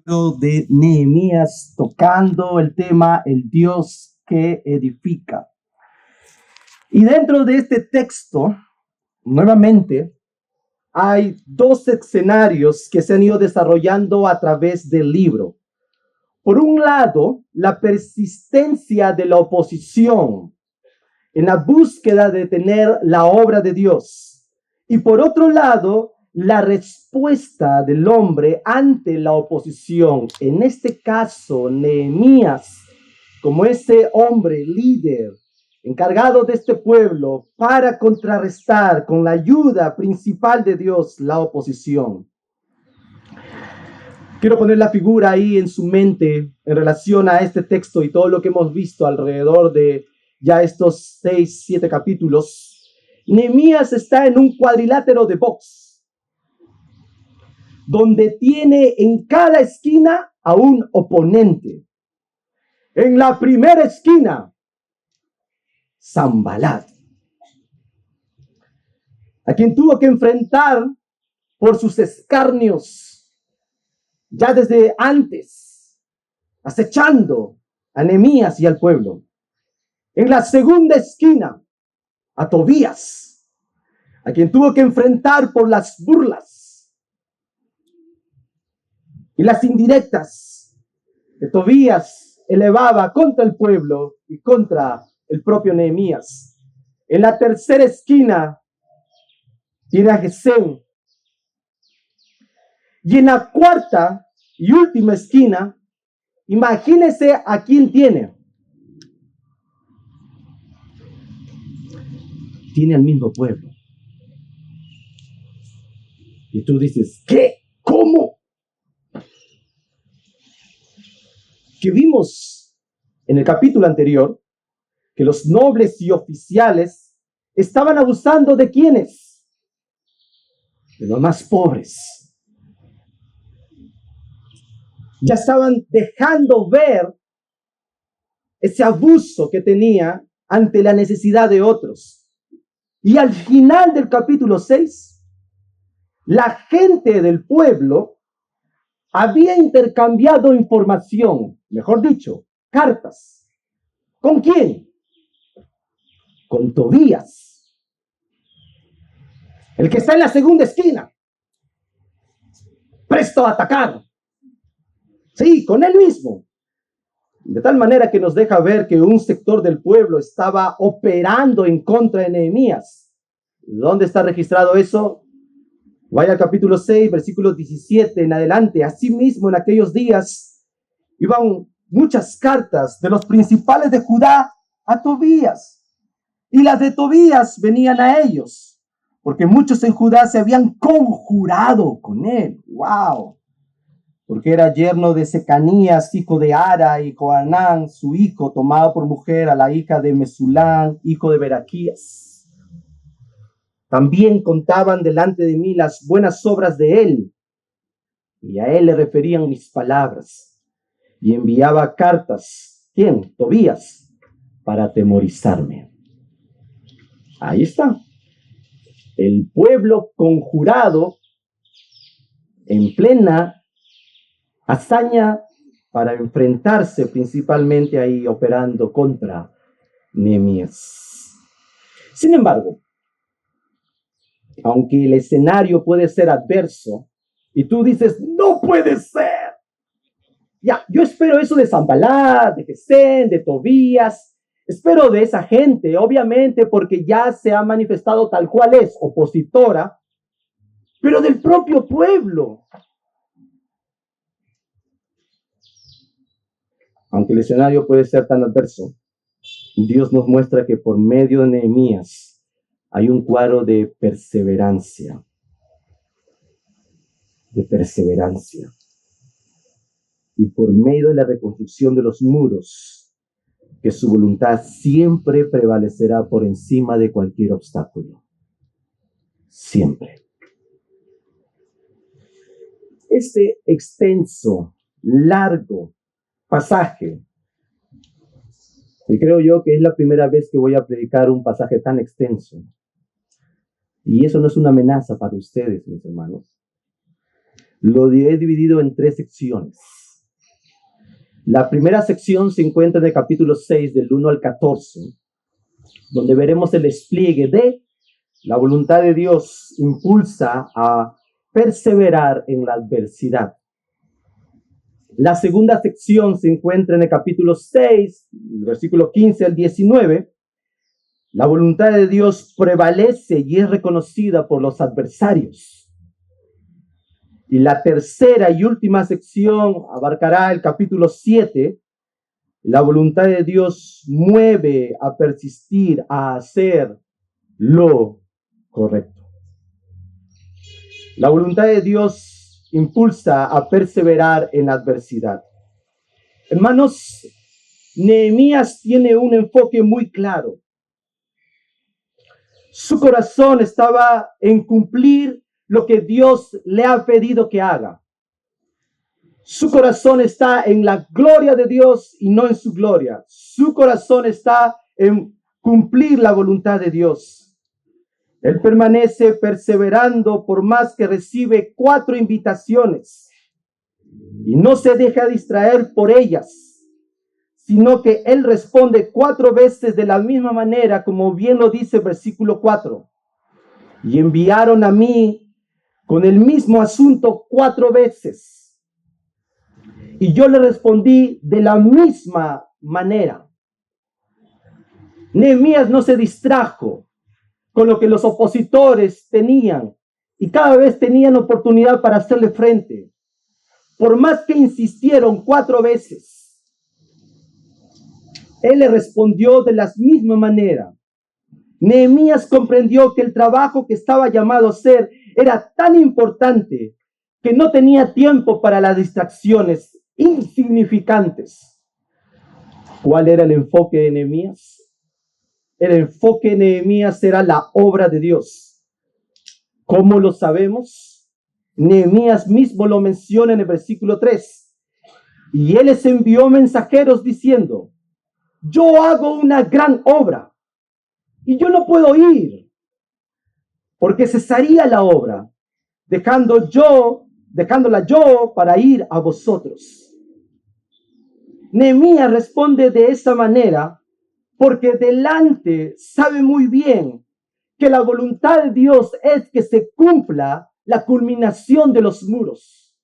libro de Nehemías, tocando el tema el Dios que edifica. Y dentro de este texto, nuevamente, hay dos escenarios que se han ido desarrollando a través del libro. Por un lado, la persistencia de la oposición en la búsqueda de detener la obra de Dios. Y por otro lado, la respuesta del hombre ante la oposición. En este caso, Nehemías, como ese hombre líder encargado de este pueblo para contrarrestar con la ayuda principal de Dios la oposición. Quiero poner la figura ahí en su mente en relación a este texto y todo lo que hemos visto alrededor de ya estos 6, 7 capítulos. Nehemías está en un cuadrilátero de box, donde tiene en cada esquina a un oponente. En la primera esquina, Sanbalat, a quien tuvo que enfrentar por sus escarnios ya desde antes, acechando a Nehemías y al pueblo. En la segunda esquina, a Tobías, a quien tuvo que enfrentar por las burlas y las indirectas que Tobías elevaba contra el pueblo y contra el propio Nehemías. En la tercera esquina tiene a Gesem. Y en la cuarta y última esquina, imagínese a quién tiene. Tiene al mismo pueblo. Y tú dices, ¿qué? ¿Cómo? Que vimos en el capítulo anterior que los nobles y oficiales estaban abusando de ¿quiénes? De los más pobres. Ya estaban dejando ver ese abuso que tenía ante la necesidad de otros. Y al final del capítulo 6, la gente del pueblo había intercambiado información, mejor dicho, cartas. ¿Con quién? Con Tobías, el que está en la segunda esquina, presto a atacar. Sí, con él mismo. De tal manera que nos deja ver que un sector del pueblo estaba operando en contra de Nehemías. ¿Dónde está registrado eso? Vaya al capítulo 6, versículos 17 en adelante. Asimismo, en aquellos días iban muchas cartas de los principales de Judá a Tobías. Y las de Tobías venían a ellos, porque muchos en Judá se habían conjurado con él. ¡Wow! Porque era yerno de Secanías, hijo de Ara, y Johanán, su hijo, tomado por mujer a la hija de Mesulán, hijo de Beraquías. También contaban delante de mí las buenas obras de él, y a él le referían mis palabras, y enviaba cartas, ¿quién? Tobías, para atemorizarme. Ahí está. El pueblo conjurado en plena hazaña para enfrentarse principalmente ahí operando contra Nehemías. Sin embargo, aunque el escenario puede ser adverso y tú dices, no puede ser. Ya, yo espero eso de Sanbalat, de Gesem, de Tobías. Espero de esa gente, obviamente, porque ya se ha manifestado tal cual es, opositora, pero del propio pueblo. Aunque el escenario puede ser tan adverso, Dios nos muestra que por medio de Nehemías hay un cuadro de perseverancia. De perseverancia. Y por medio de la reconstrucción de los muros, que su voluntad siempre prevalecerá por encima de cualquier obstáculo. Siempre. Este extenso, largo pasaje, y creo yo que es la primera vez que voy a predicar un pasaje tan extenso. Y eso no es una amenaza para ustedes, mis hermanos. Lo he dividido en 3 secciones. La primera sección se encuentra en el capítulo 6, del 1 al 14, donde veremos el despliegue de la voluntad de Dios impulsa a perseverar en la adversidad. La segunda sección se encuentra en el capítulo 6, versículo 15 al 19. La voluntad de Dios prevalece y es reconocida por los adversarios. Y la tercera y última sección abarcará el capítulo 7. La voluntad de Dios mueve a persistir, a hacer lo correcto. La voluntad de Dios impulsa a perseverar en la adversidad. Hermanos, Nehemías tiene un enfoque muy claro. Su corazón estaba en cumplir lo que Dios le ha pedido que haga. Su corazón está en la gloria de Dios y no en su gloria. Su corazón está en cumplir la voluntad de Dios. Él permanece perseverando por más que recibe 4 invitaciones y no se deja distraer por ellas, sino que él responde 4 veces de la misma manera, como bien lo dice el versículo 4. Y enviaron a mí con el mismo asunto 4 veces. Y yo le respondí de la misma manera. Nehemías no se distrajo con lo que los opositores tenían y cada vez tenían oportunidad para hacerle frente. Por más que insistieron 4 veces, él le respondió de la misma manera. Nehemías comprendió que el trabajo que estaba llamado a hacer era tan importante que no tenía tiempo para las distracciones insignificantes. ¿Cuál era el enfoque de Nehemías? El enfoque de Nehemías era la obra de Dios. ¿Cómo lo sabemos? Nehemías mismo lo menciona en el versículo 3. Y él les envió mensajeros diciendo: yo hago una gran obra y yo no puedo ir, porque cesaría la obra, dejándola yo para ir a vosotros. Nehemías responde de esa manera porque delante sabe muy bien que la voluntad de Dios es que se cumpla la culminación de los muros.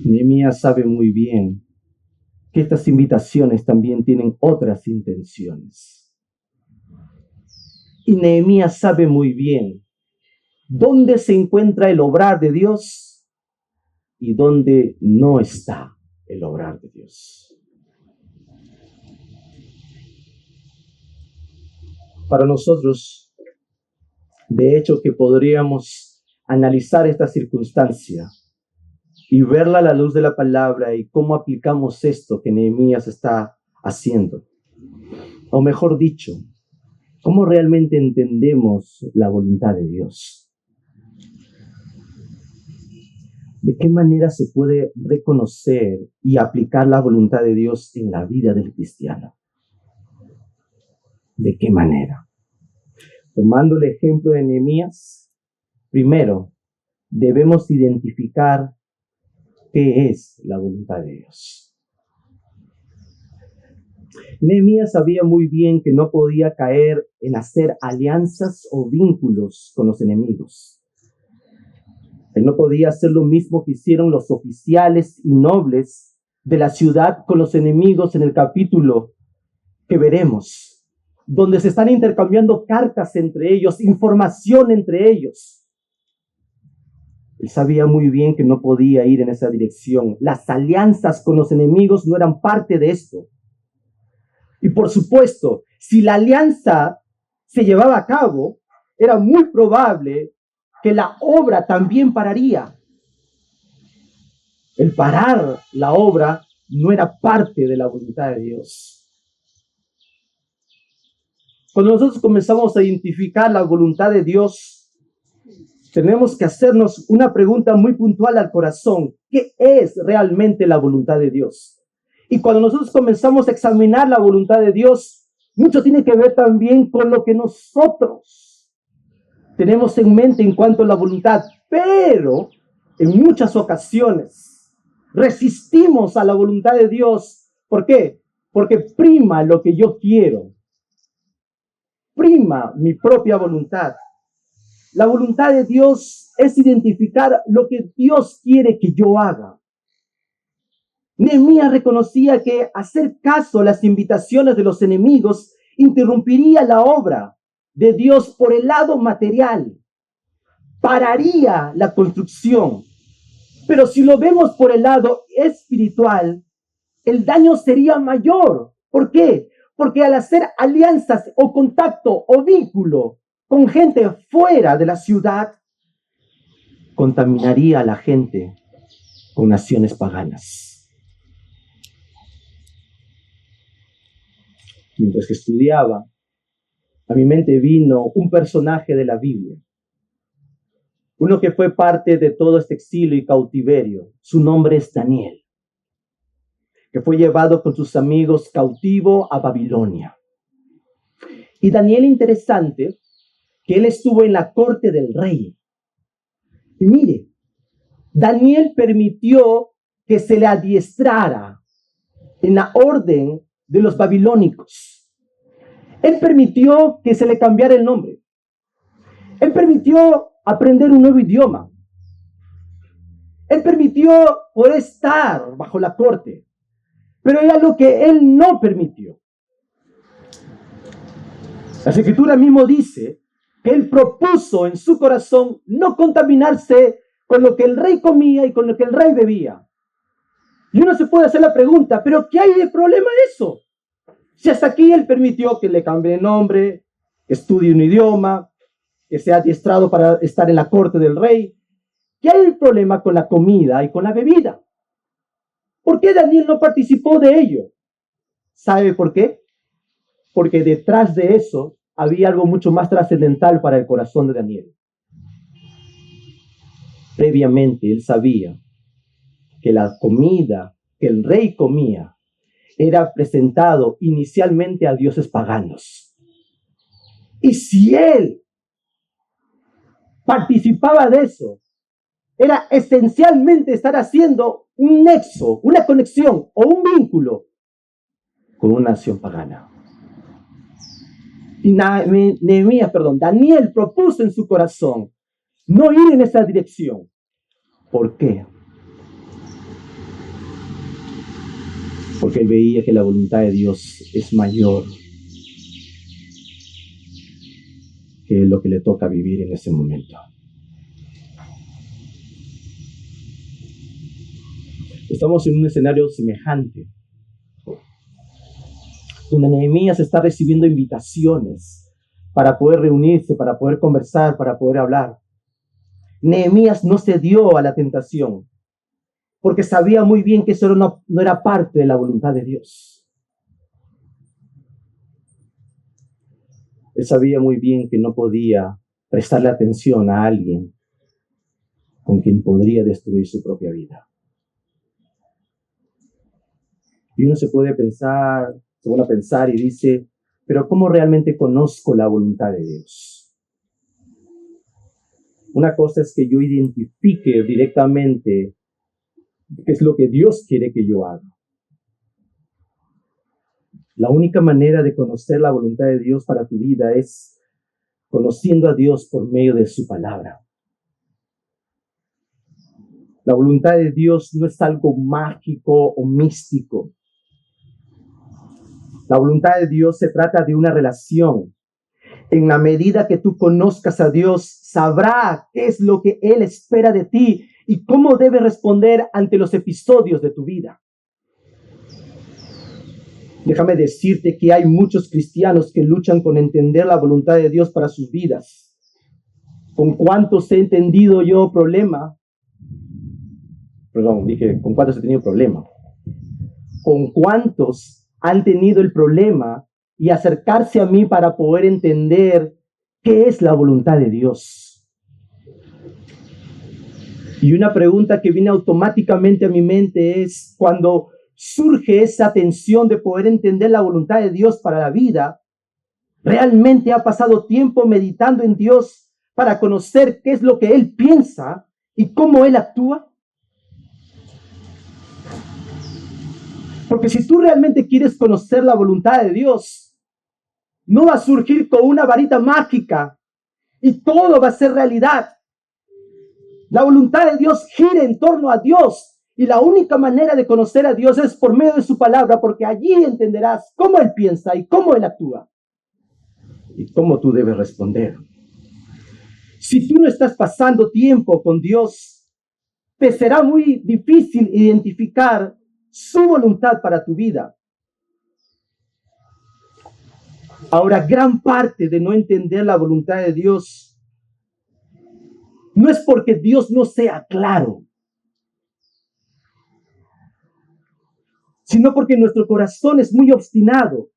Nehemías sabe muy bien que estas invitaciones también tienen otras intenciones. Y Nehemías sabe muy bien dónde se encuentra el obrar de Dios y dónde no está el obrar de Dios. Para nosotros, de hecho, que podríamos analizar esta circunstancia y verla a la luz de la palabra y cómo aplicamos esto que Nehemías está haciendo. O mejor dicho, cómo realmente entendemos la voluntad de Dios. ¿De qué manera se puede reconocer y aplicar la voluntad de Dios en la vida del cristiano? ¿De qué manera? Tomando el ejemplo de Nehemías, primero debemos identificar qué es la voluntad de Dios. Nehemías sabía muy bien que no podía caer en hacer alianzas o vínculos con los enemigos. Él no podía hacer lo mismo que hicieron los oficiales y nobles de la ciudad con los enemigos en el capítulo que veremos, donde se están intercambiando cartas entre ellos, información entre ellos. Él sabía muy bien que no podía ir en esa dirección. Las alianzas con los enemigos no eran parte de esto. Y por supuesto, si la alianza se llevaba a cabo, era muy probable que la obra también pararía. El parar la obra no era parte de la voluntad de Dios. Cuando nosotros comenzamos a identificar la voluntad de Dios, tenemos que hacernos una pregunta muy puntual al corazón. ¿Qué es realmente la voluntad de Dios? Y cuando nosotros comenzamos a examinar la voluntad de Dios, mucho tiene que ver también con lo que nosotros tenemos en mente en cuanto a la voluntad, pero en muchas ocasiones resistimos a la voluntad de Dios. ¿Por qué? Porque prima lo que yo quiero, prima mi propia voluntad. La voluntad de Dios es identificar lo que Dios quiere que yo haga. Nehemías reconocía que hacer caso a las invitaciones de los enemigos interrumpiría la obra de Dios por el lado material, pararía la construcción. Pero si lo vemos por el lado espiritual, el daño sería mayor. ¿Por qué? Porque al hacer alianzas o contacto o vínculo con gente fuera de la ciudad, contaminaría a la gente con naciones paganas. Mientras que estudiaba, a mi mente vino un personaje de la Biblia, uno que fue parte de todo este exilio y cautiverio. Su nombre es Daniel, que fue llevado con sus amigos cautivo a Babilonia. Y Daniel, interesante, que él estuvo en la corte del rey. Y mire, Daniel permitió que se le adiestrara en la orden de los babilónicos. Él permitió que se le cambiara el nombre. Él permitió aprender un nuevo idioma. Él permitió poder estar bajo la corte. Pero hay algo que él no permitió. La Escritura mismo dice que él propuso en su corazón no contaminarse con lo que el rey comía y con lo que el rey bebía. Y uno se puede hacer la pregunta, ¿pero qué hay de problema en eso? Si hasta aquí él permitió que le cambie el nombre, que estudie un idioma, que sea adiestrado para estar en la corte del rey, ¿qué hay de problema con la comida y con la bebida? ¿Por qué Daniel no participó de ello? ¿Sabe por qué? Porque detrás de eso había algo mucho más trascendental para el corazón de Daniel. Previamente él sabía que la comida que el rey comía era presentado inicialmente a dioses paganos. Y si él participaba de eso, era esencialmente estar haciendo un nexo, una conexión o un vínculo con una nación pagana. Y Daniel propuso en su corazón no ir en esa dirección. ¿Por qué? Porque él veía que la voluntad de Dios es mayor que lo que le toca vivir en ese momento. Estamos en un escenario semejante, donde Nehemías está recibiendo invitaciones para poder reunirse, para poder conversar, para poder hablar. Nehemías no cedió a la tentación, porque sabía muy bien que eso no era parte de la voluntad de Dios. Él sabía muy bien que no podía prestarle atención a alguien con quien podría destruir su propia vida. Y uno se pone a pensar y dice, pero ¿cómo realmente conozco la voluntad de Dios? Una cosa es que yo identifique directamente qué es lo que Dios quiere que yo haga. La única manera de conocer la voluntad de Dios para tu vida es conociendo a Dios por medio de su palabra. La voluntad de Dios no es algo mágico o místico. La voluntad de Dios se trata de una relación. En la medida que tú conozcas a Dios, sabrá qué es lo que Él espera de ti y cómo debes responder ante los episodios de tu vida. Déjame decirte que hay muchos cristianos que luchan con entender la voluntad de Dios para sus vidas. ¿Con cuántos he entendido yo problema? ¿Con cuántos he tenido problema? ¿Con cuántos han tenido el problema y acercarse a mí para poder entender qué es la voluntad de Dios? Y una pregunta que viene automáticamente a mi mente es, cuando surge esa tensión de poder entender la voluntad de Dios para la vida, ¿realmente ha pasado tiempo meditando en Dios para conocer qué es lo que Él piensa y cómo Él actúa? Porque si tú realmente quieres conocer la voluntad de Dios, no va a surgir con una varita mágica y todo va a ser realidad. La voluntad de Dios gira en torno a Dios y la única manera de conocer a Dios es por medio de su palabra, porque allí entenderás cómo Él piensa y cómo Él actúa y cómo tú debes responder. Si tú no estás pasando tiempo con Dios, te será muy difícil identificar su voluntad para tu vida. Ahora, gran parte de no entender la voluntad de Dios no es porque Dios no sea claro, sino porque nuestro corazón es muy obstinado,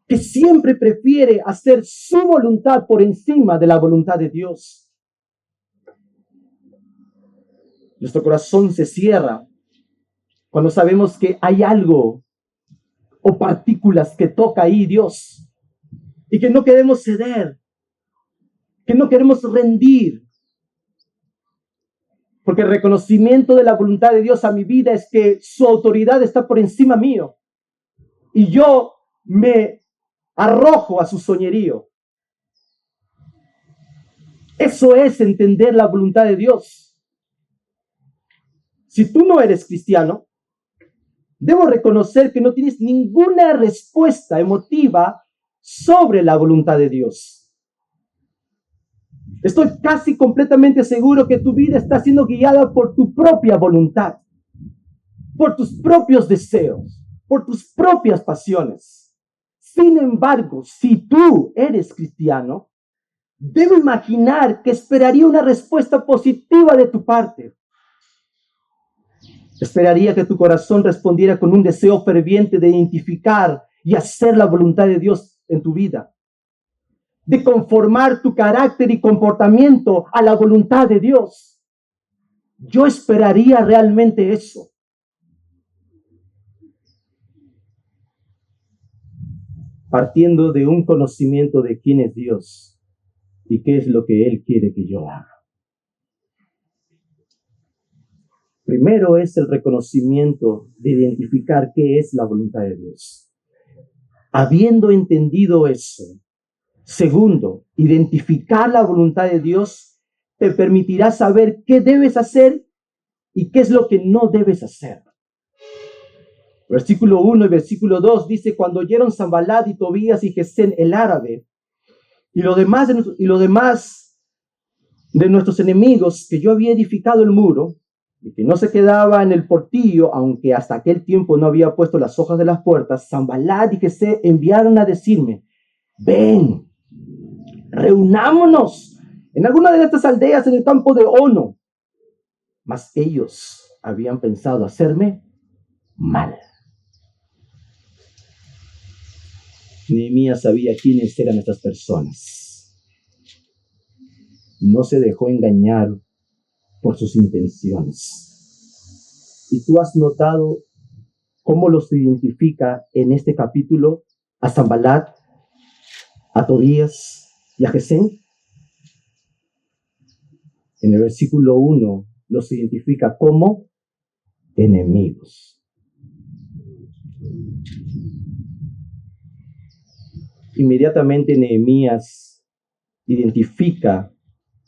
que siempre prefiere hacer su voluntad por encima de la voluntad de Dios. Nuestro corazón se cierra cuando sabemos que hay algo o partículas que toca ahí Dios y que no queremos ceder, que no queremos rendir. Porque el reconocimiento de la voluntad de Dios a mi vida es que su autoridad está por encima mío y yo me arrojo a su soñerío. Eso es entender la voluntad de Dios. Si tú no eres cristiano, debo reconocer que no tienes ninguna respuesta emotiva sobre la voluntad de Dios. Estoy casi completamente seguro que tu vida está siendo guiada por tu propia voluntad, por tus propios deseos, por tus propias pasiones. Sin embargo, si tú eres cristiano, debo imaginar que esperaría una respuesta positiva de tu parte. Esperaría que tu corazón respondiera con un deseo ferviente de identificar y hacer la voluntad de Dios en tu vida, de conformar tu carácter y comportamiento a la voluntad de Dios. Yo esperaría realmente eso. Partiendo de un conocimiento de quién es Dios y qué es lo que Él quiere que yo haga. Primero es el reconocimiento de identificar qué es la voluntad de Dios. Habiendo entendido eso, segundo, identificar la voluntad de Dios te permitirá saber qué debes hacer y qué es lo que no debes hacer. Versículo 1 y versículo 2 dice: cuando oyeron Sanballat y Tobías y Gesem el árabe y lo demás de nuestros enemigos, que yo había edificado el muro y que no se quedaba en el portillo, aunque hasta aquel tiempo no había puesto las hojas de las puertas, Sanballat y Gesem enviaron a decirme: ven, reunámonos en alguna de estas aldeas en el campo de Ono. Mas ellos habían pensado hacerme mal. Nehemías sabía quiénes eran estas personas. No se dejó engañar por sus intenciones. ¿Y tú has notado cómo los identifica en este capítulo a Sanballat, a Tobías y a Gesem? En el versículo 1 los identifica como enemigos. Inmediatamente Nehemías identifica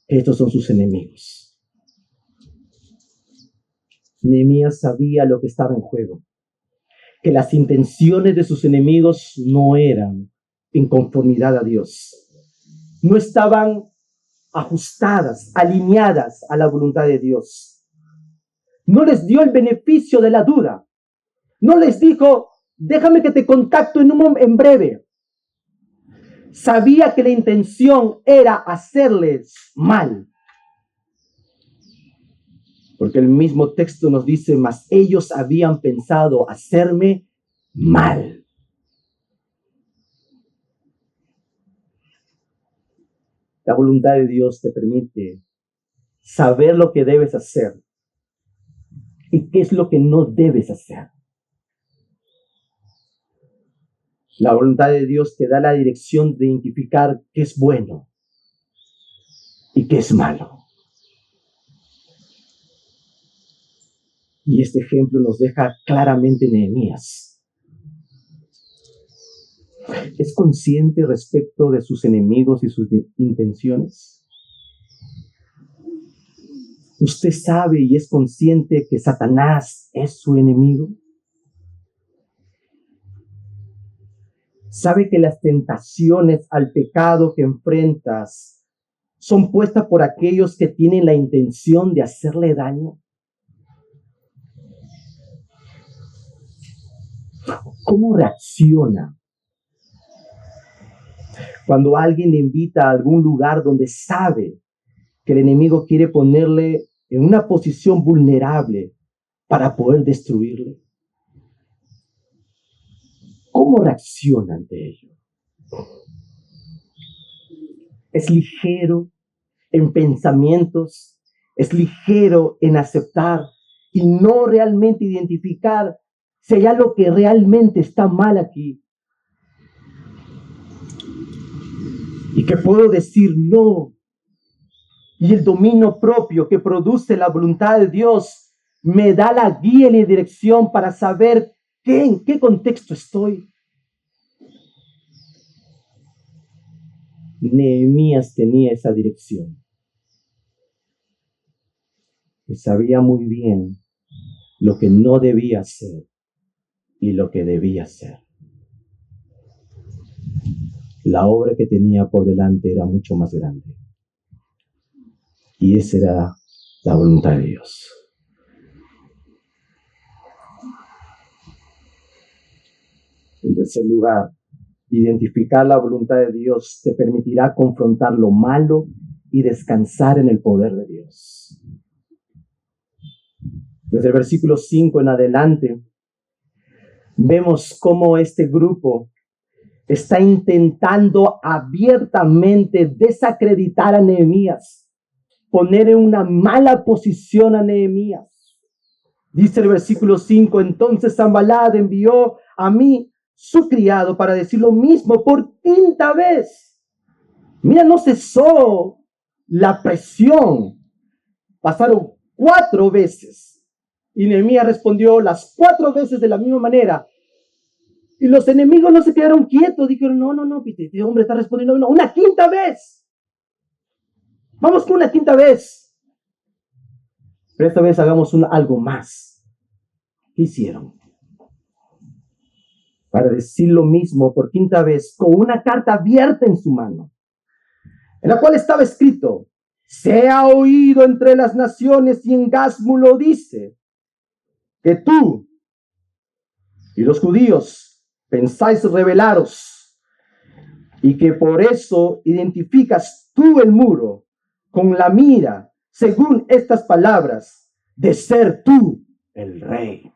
que estos son sus enemigos. Nehemías sabía lo que estaba en juego, que las intenciones de sus enemigos no eran en conformidad a Dios, no estaban ajustadas, alineadas a la voluntad de Dios. No les dio el beneficio de la duda, no les dijo: déjame que te contacto en breve. Sabía que la intención era hacerles mal. Porque el mismo texto nos dice: mas ellos habían pensado hacerme mal. La voluntad de Dios te permite saber lo que debes hacer y qué es lo que no debes hacer. La voluntad de Dios te da la dirección de identificar qué es bueno y qué es malo. Y este ejemplo nos deja claramente Nehemías. ¿Es consciente respecto de sus enemigos y sus intenciones? ¿Usted sabe y es consciente que Satanás es su enemigo? ¿Sabe que las tentaciones al pecado que enfrentas son puestas por aquellos que tienen la intención de hacerle daño? ¿Cómo reacciona cuando alguien le invita a algún lugar donde sabe que el enemigo quiere ponerle en una posición vulnerable para poder destruirle? ¿Cómo reacciona ante ello? ¿Es ligero en pensamientos? ¿Es ligero en aceptar y no realmente identificar si hay algo que realmente está mal aquí? Y que puedo decir no. Y el dominio propio que produce la voluntad de Dios me da la guía y la dirección para saber en qué contexto estoy. Nehemías tenía esa dirección. Y sabía muy bien lo que no debía hacer y lo que debía hacer. La obra que tenía por delante era mucho más grande. Y esa era la voluntad de Dios. En tercer lugar, identificar la voluntad de Dios te permitirá confrontar lo malo y descansar en el poder de Dios. Desde el versículo 5 en adelante, vemos cómo este grupo está intentando abiertamente desacreditar a Nehemías, poner en una mala posición a Nehemías. Dice el versículo 5, entonces Sanballat envió a mí, su criado, para decir lo mismo por quinta vez. Mira, no cesó la presión. Pasaron 4 veces. Y Nehemías respondió las 4 veces de la misma manera. Y los enemigos no se quedaron quietos. Dijeron, no, este hombre está respondiendo. No, una quinta vez. Vamos con una quinta vez. Pero esta vez hagamos algo más. ¿Qué hicieron? Para decir lo mismo por quinta vez, con una carta abierta en su mano, en la cual estaba escrito, se ha oído entre las naciones y en Gásmulo dice, que tú y los judíos pensáis rebelaros y que por eso identificas tú el muro con la mira, según estas palabras, de ser tú el rey.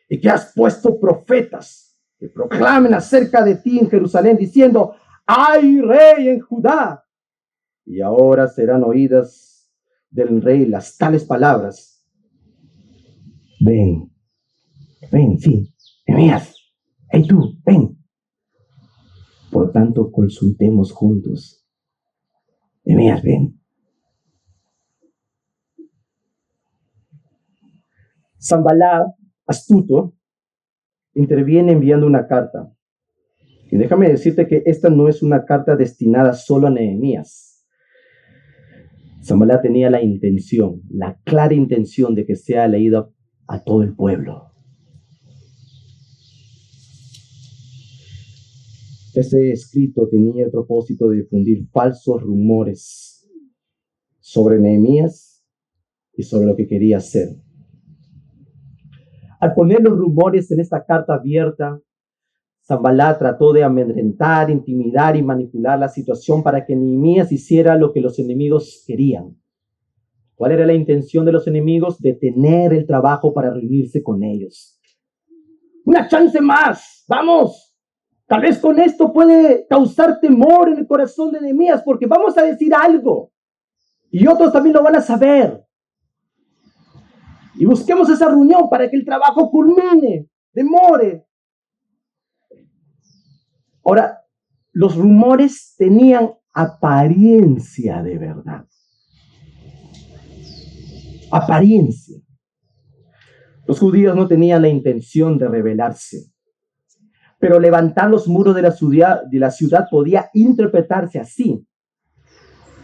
Y que has puesto profetas que proclamen acerca de ti en Jerusalén, diciendo, hay rey en Judá. Y ahora serán oídas del rey las tales palabras. Ven, sí, Nehemías, hey tú, ven. Por tanto, consultemos juntos. Nehemías, ven. Sanballat, astuto, interviene enviando una carta. Y déjame decirte que esta no es una carta destinada solo a Nehemías. Sanballat tenía la intención, la clara intención de que sea leída a todo el pueblo. Este escrito tenía el propósito de difundir falsos rumores sobre Nehemías y sobre lo que quería hacer. Al poner los rumores en esta carta abierta, Sanballat trató de amedrentar, intimidar y manipular la situación para que Nehemías hiciera lo que los enemigos querían. ¿Cuál era la intención de los enemigos? Detener el trabajo para reunirse con ellos. Una chance más, vamos. Tal vez con esto puede causar temor en el corazón de Nehemías porque vamos a decir algo y otros también lo van a saber. Y busquemos esa reunión para que el trabajo culmine, demore. Ahora, los rumores tenían apariencia de verdad. Apariencia. Los judíos no tenían la intención de rebelarse, pero levantar los muros de la ciudad podía interpretarse así,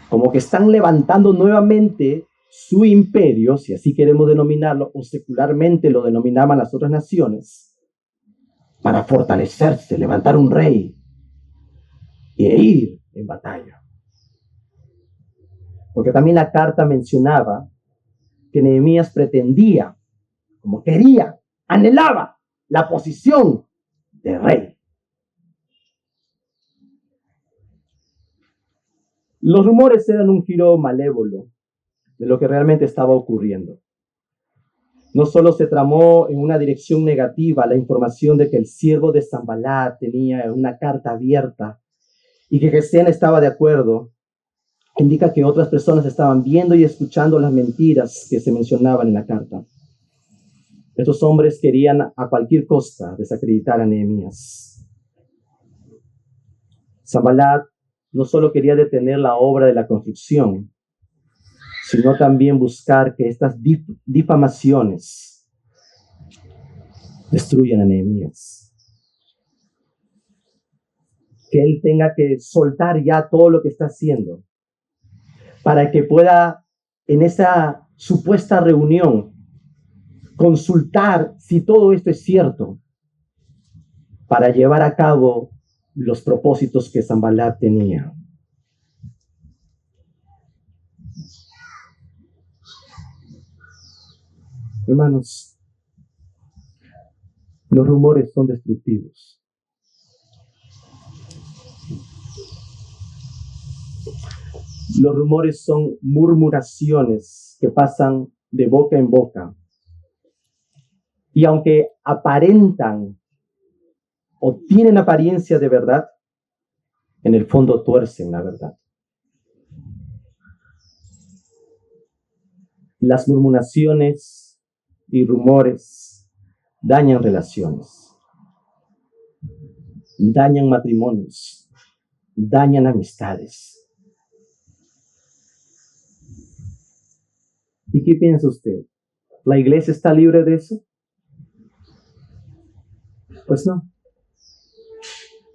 como que están levantando nuevamente su imperio, si así queremos denominarlo, o secularmente lo denominaban las otras naciones, para fortalecerse, levantar un rey e ir en batalla. Porque también la carta mencionaba que Nehemías pretendía, como quería, anhelaba la posición de rey. Los rumores eran un giro malévolo de lo que realmente estaba ocurriendo. No solo se tramó en una dirección negativa la información de que el siervo de Sanballat tenía una carta abierta y que Gesén estaba de acuerdo, indica que otras personas estaban viendo y escuchando las mentiras que se mencionaban en la carta. Estos hombres querían a cualquier costa desacreditar a Nehemías. Sanballat no solo quería detener la obra de la construcción, sino también buscar que estas difamaciones destruyan a Nehemías. Que él tenga que soltar ya todo lo que está haciendo para que pueda en esa supuesta reunión consultar si todo esto es cierto para llevar a cabo los propósitos que Sanballat tenía. Hermanos, los rumores son destructivos. Los rumores son murmuraciones que pasan de boca en boca. Y aunque aparentan o tienen apariencia de verdad, en el fondo tuercen la verdad. Las murmuraciones y rumores dañan relaciones, dañan matrimonios, dañan amistades. ¿Y qué piensa usted? ¿La iglesia está libre de eso? Pues no.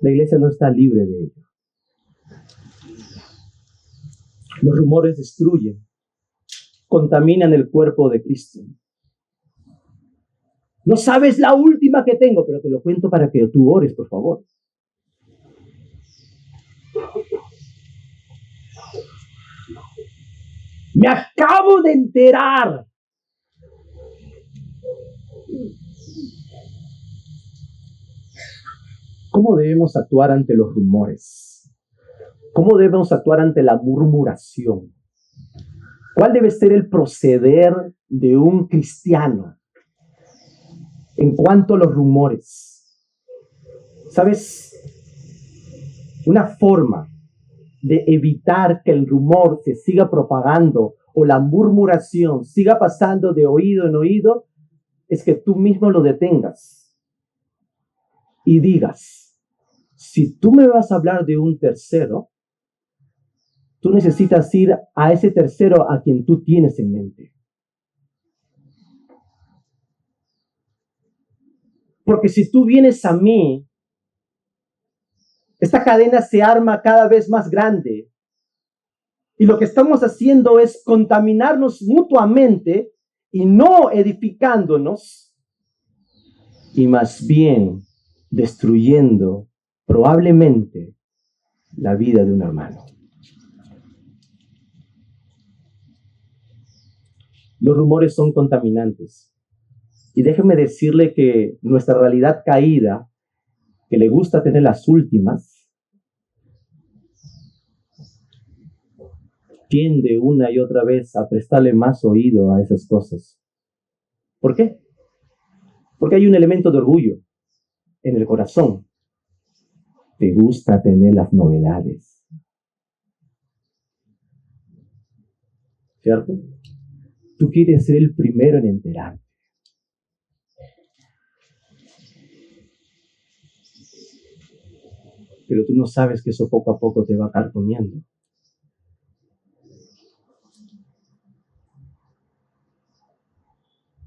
La iglesia no está libre de ello. Los rumores destruyen, contaminan el cuerpo de Cristo. No sabes la última que tengo, pero te lo cuento para que tú ores, por favor. Me acabo de enterar. ¿Cómo debemos actuar ante los rumores? ¿Cómo debemos actuar ante la murmuración? ¿Cuál debe ser el proceder de un cristiano en cuanto a los rumores? ¿Sabes? Una forma de evitar que el rumor se siga propagando o la murmuración siga pasando de oído en oído es que tú mismo lo detengas y digas, si tú me vas a hablar de un tercero, tú necesitas ir a ese tercero a quien tú tienes en mente. Porque si tú vienes a mí, esta cadena se arma cada vez más grande. Y lo que estamos haciendo es contaminarnos mutuamente y no edificándonos, y más bien destruyendo probablemente la vida de un hermano. Los rumores son contaminantes. Y déjeme decirle que nuestra realidad caída, que le gusta tener las últimas, tiende una y otra vez a prestarle más oído a esas cosas. ¿Por qué? Porque hay un elemento de orgullo en el corazón. Te gusta tener las novedades. ¿Cierto? Tú quieres ser el primero en enterarte. pero tú no sabes que eso poco a poco te va a estar comiendo.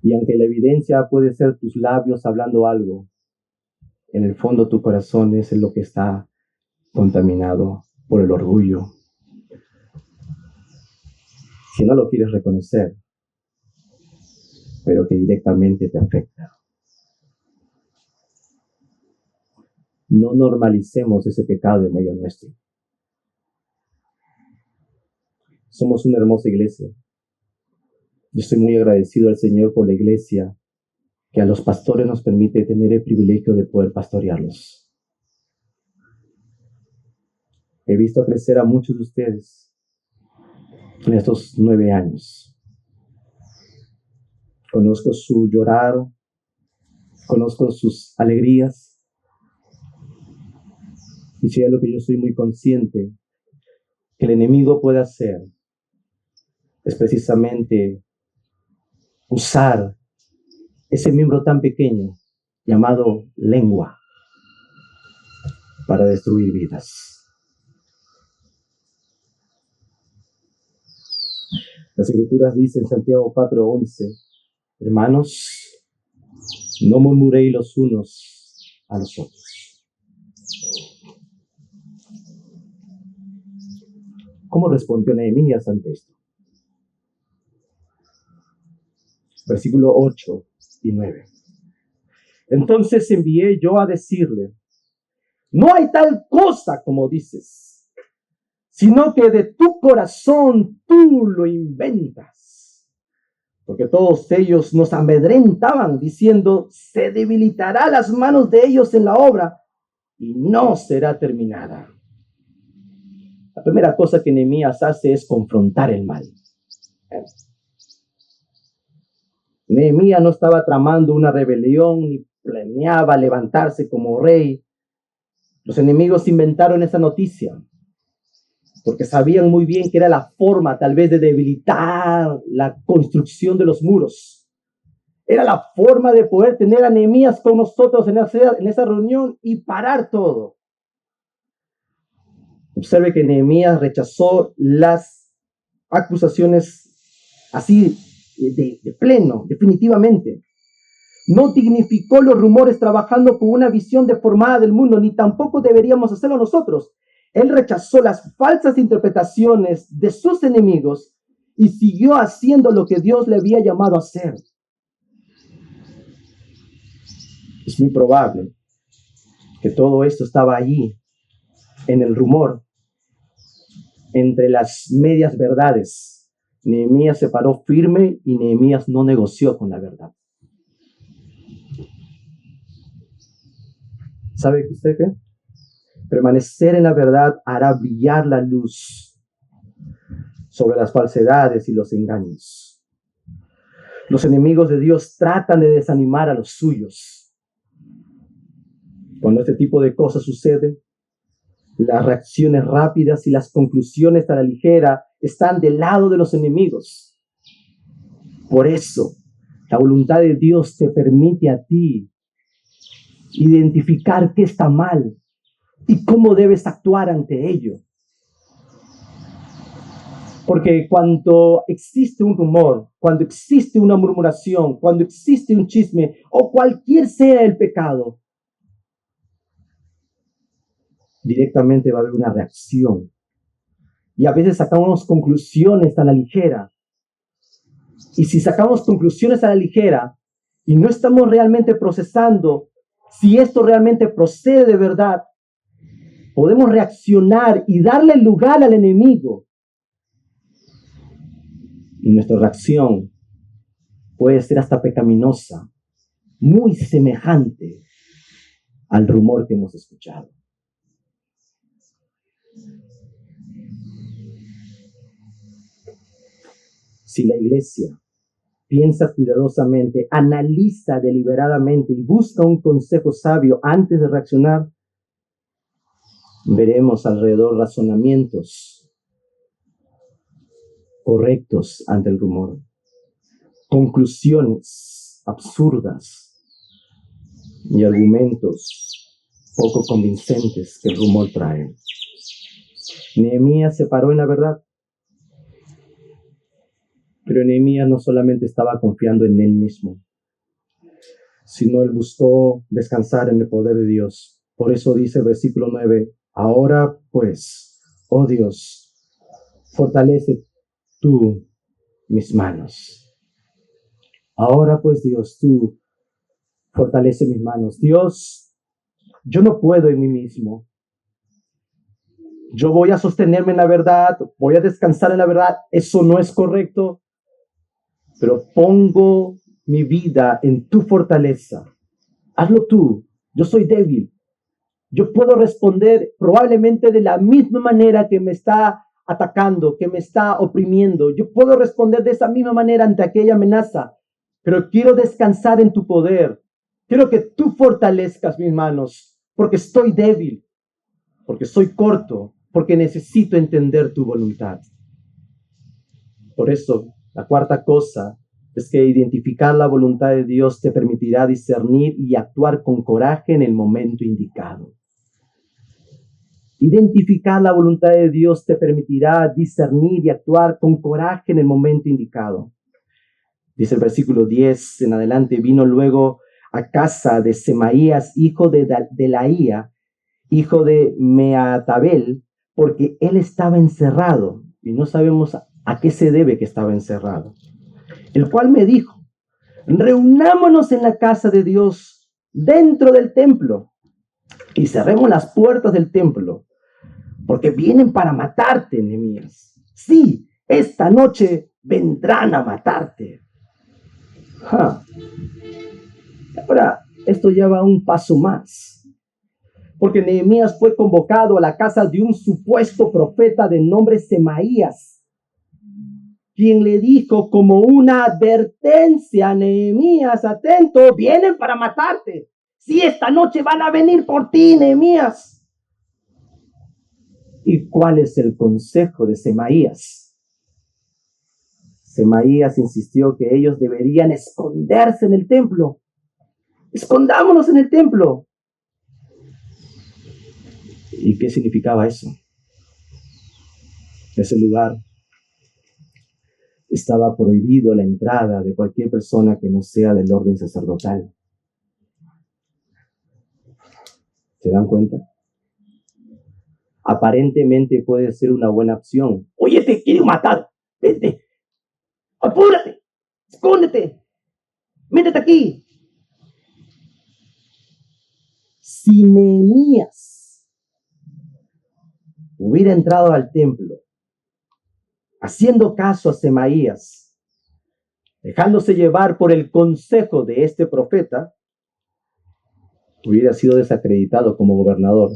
Y aunque la evidencia puede ser tus labios hablando algo, en el fondo tu corazón es lo que está contaminado por el orgullo. Si no lo quieres reconocer, pero que directamente te afecta. No normalicemos ese pecado en medio nuestro. Somos una hermosa iglesia. Yo estoy muy agradecido al Señor por la iglesia que a los pastores nos permite tener el privilegio de poder pastorearlos. He visto crecer a muchos de ustedes en estos 9 años. Conozco su llorar, conozco sus alegrías. Y si es lo que yo soy muy consciente que el enemigo puede hacer, es precisamente usar ese miembro tan pequeño llamado lengua para destruir vidas. Las Escrituras dicen en Santiago 4:11, hermanos, no murmuréis los unos a los otros. ¿Cómo respondió Nehemías ante esto? Versículo 8 y 9. Entonces envié yo a decirle, no hay tal cosa como dices, sino que de tu corazón tú lo inventas. Porque todos ellos nos amedrentaban diciendo, se debilitará las manos de ellos en la obra y no será terminada. La primera cosa que Nehemías hace es confrontar el mal. Nehemías no estaba tramando una rebelión ni planeaba levantarse como rey. Los enemigos inventaron esa noticia porque sabían muy bien que era la forma tal vez de debilitar la construcción de los muros. Era la forma de poder tener a Nehemías con nosotros en esa reunión y parar todo. Observe que Nehemías rechazó las acusaciones así de pleno, definitivamente. No dignificó los rumores trabajando con una visión deformada del mundo, ni tampoco deberíamos hacerlo nosotros. Él rechazó las falsas interpretaciones de sus enemigos y siguió haciendo lo que Dios le había llamado a hacer. Es muy probable que todo esto estaba allí, en el rumor, entre las medias verdades. Nehemías se paró firme y Nehemías no negoció con la verdad. ¿Sabe usted qué? Permanecer en la verdad hará brillar la luz sobre las falsedades y los engaños. Los enemigos de Dios tratan de desanimar a los suyos. Cuando este tipo de cosas sucede, las reacciones rápidas y las conclusiones a la ligera están del lado de los enemigos. Por eso, la voluntad de Dios te permite a ti identificar qué está mal y cómo debes actuar ante ello. Porque cuando existe un rumor, cuando existe una murmuración, cuando existe un chisme o cualquier sea el pecado, directamente va a haber una reacción. Y a veces sacamos conclusiones a la ligera. Y si sacamos conclusiones a la ligera y no estamos realmente procesando si esto realmente procede de verdad, podemos reaccionar y darle lugar al enemigo. Y nuestra reacción puede ser hasta pecaminosa, muy semejante al rumor que hemos escuchado. Si la iglesia piensa cuidadosamente, analiza deliberadamente y busca un consejo sabio antes de reaccionar, veremos alrededor razonamientos correctos ante el rumor, conclusiones absurdas y argumentos poco convincentes que el rumor trae. Nehemías se paró en la verdad. Pero Nehemías no solamente estaba confiando en él mismo, sino él buscó descansar en el poder de Dios. Por eso dice el versículo 9, ahora pues, oh Dios, fortalece tú mis manos. Ahora pues, Dios, tú fortalece mis manos. Dios, yo no puedo en mí mismo. Yo voy a sostenerme en la verdad, voy a descansar en la verdad. Eso no es correcto, pero pongo mi vida en tu fortaleza. Hazlo tú. Yo soy débil. Yo puedo responder probablemente de la misma manera que me está atacando, que me está oprimiendo. Yo puedo responder de esa misma manera ante aquella amenaza, pero quiero descansar en tu poder. Quiero que tú fortalezcas mis manos, porque estoy débil, porque soy corto, porque necesito entender tu voluntad. Por eso, la cuarta cosa es que identificar la voluntad de Dios te permitirá discernir y actuar con coraje en el momento indicado. Identificar la voluntad de Dios te permitirá discernir y actuar con coraje en el momento indicado. Dice el versículo 10 en adelante, vino luego a casa de Semaías, hijo de Delaía, hijo de Meatabel, porque él estaba encerrado y no sabemos a qué se debe que estaba encerrado. El cual me dijo, reunámonos en la casa de Dios dentro del templo y cerremos las puertas del templo, porque vienen para matarte, Nehemías. Sí, esta noche vendrán a matarte. Ahora, esto lleva un paso más, porque Nehemías fue convocado a la casa de un supuesto profeta de nombre Semaías, quien le dijo como una advertencia a Nehemías, atento, vienen para matarte. Sí, esta noche van a venir por ti, Nehemías. ¿Y cuál es el consejo de Semaías? Semaías insistió que ellos deberían esconderse en el templo. Escondámonos en el templo. ¿Y qué significaba eso? Ese lugar estaba prohibido la entrada de cualquier persona que no sea del orden sacerdotal. ¿Se dan cuenta? Aparentemente puede ser una buena opción. Oye, te quieren matar. Vete. Apúrate. Escóndete. Métete aquí. Si Nehemías hubiera entrado al templo, haciendo caso a Semaías, dejándose llevar por el consejo de este profeta, hubiera sido desacreditado como gobernador,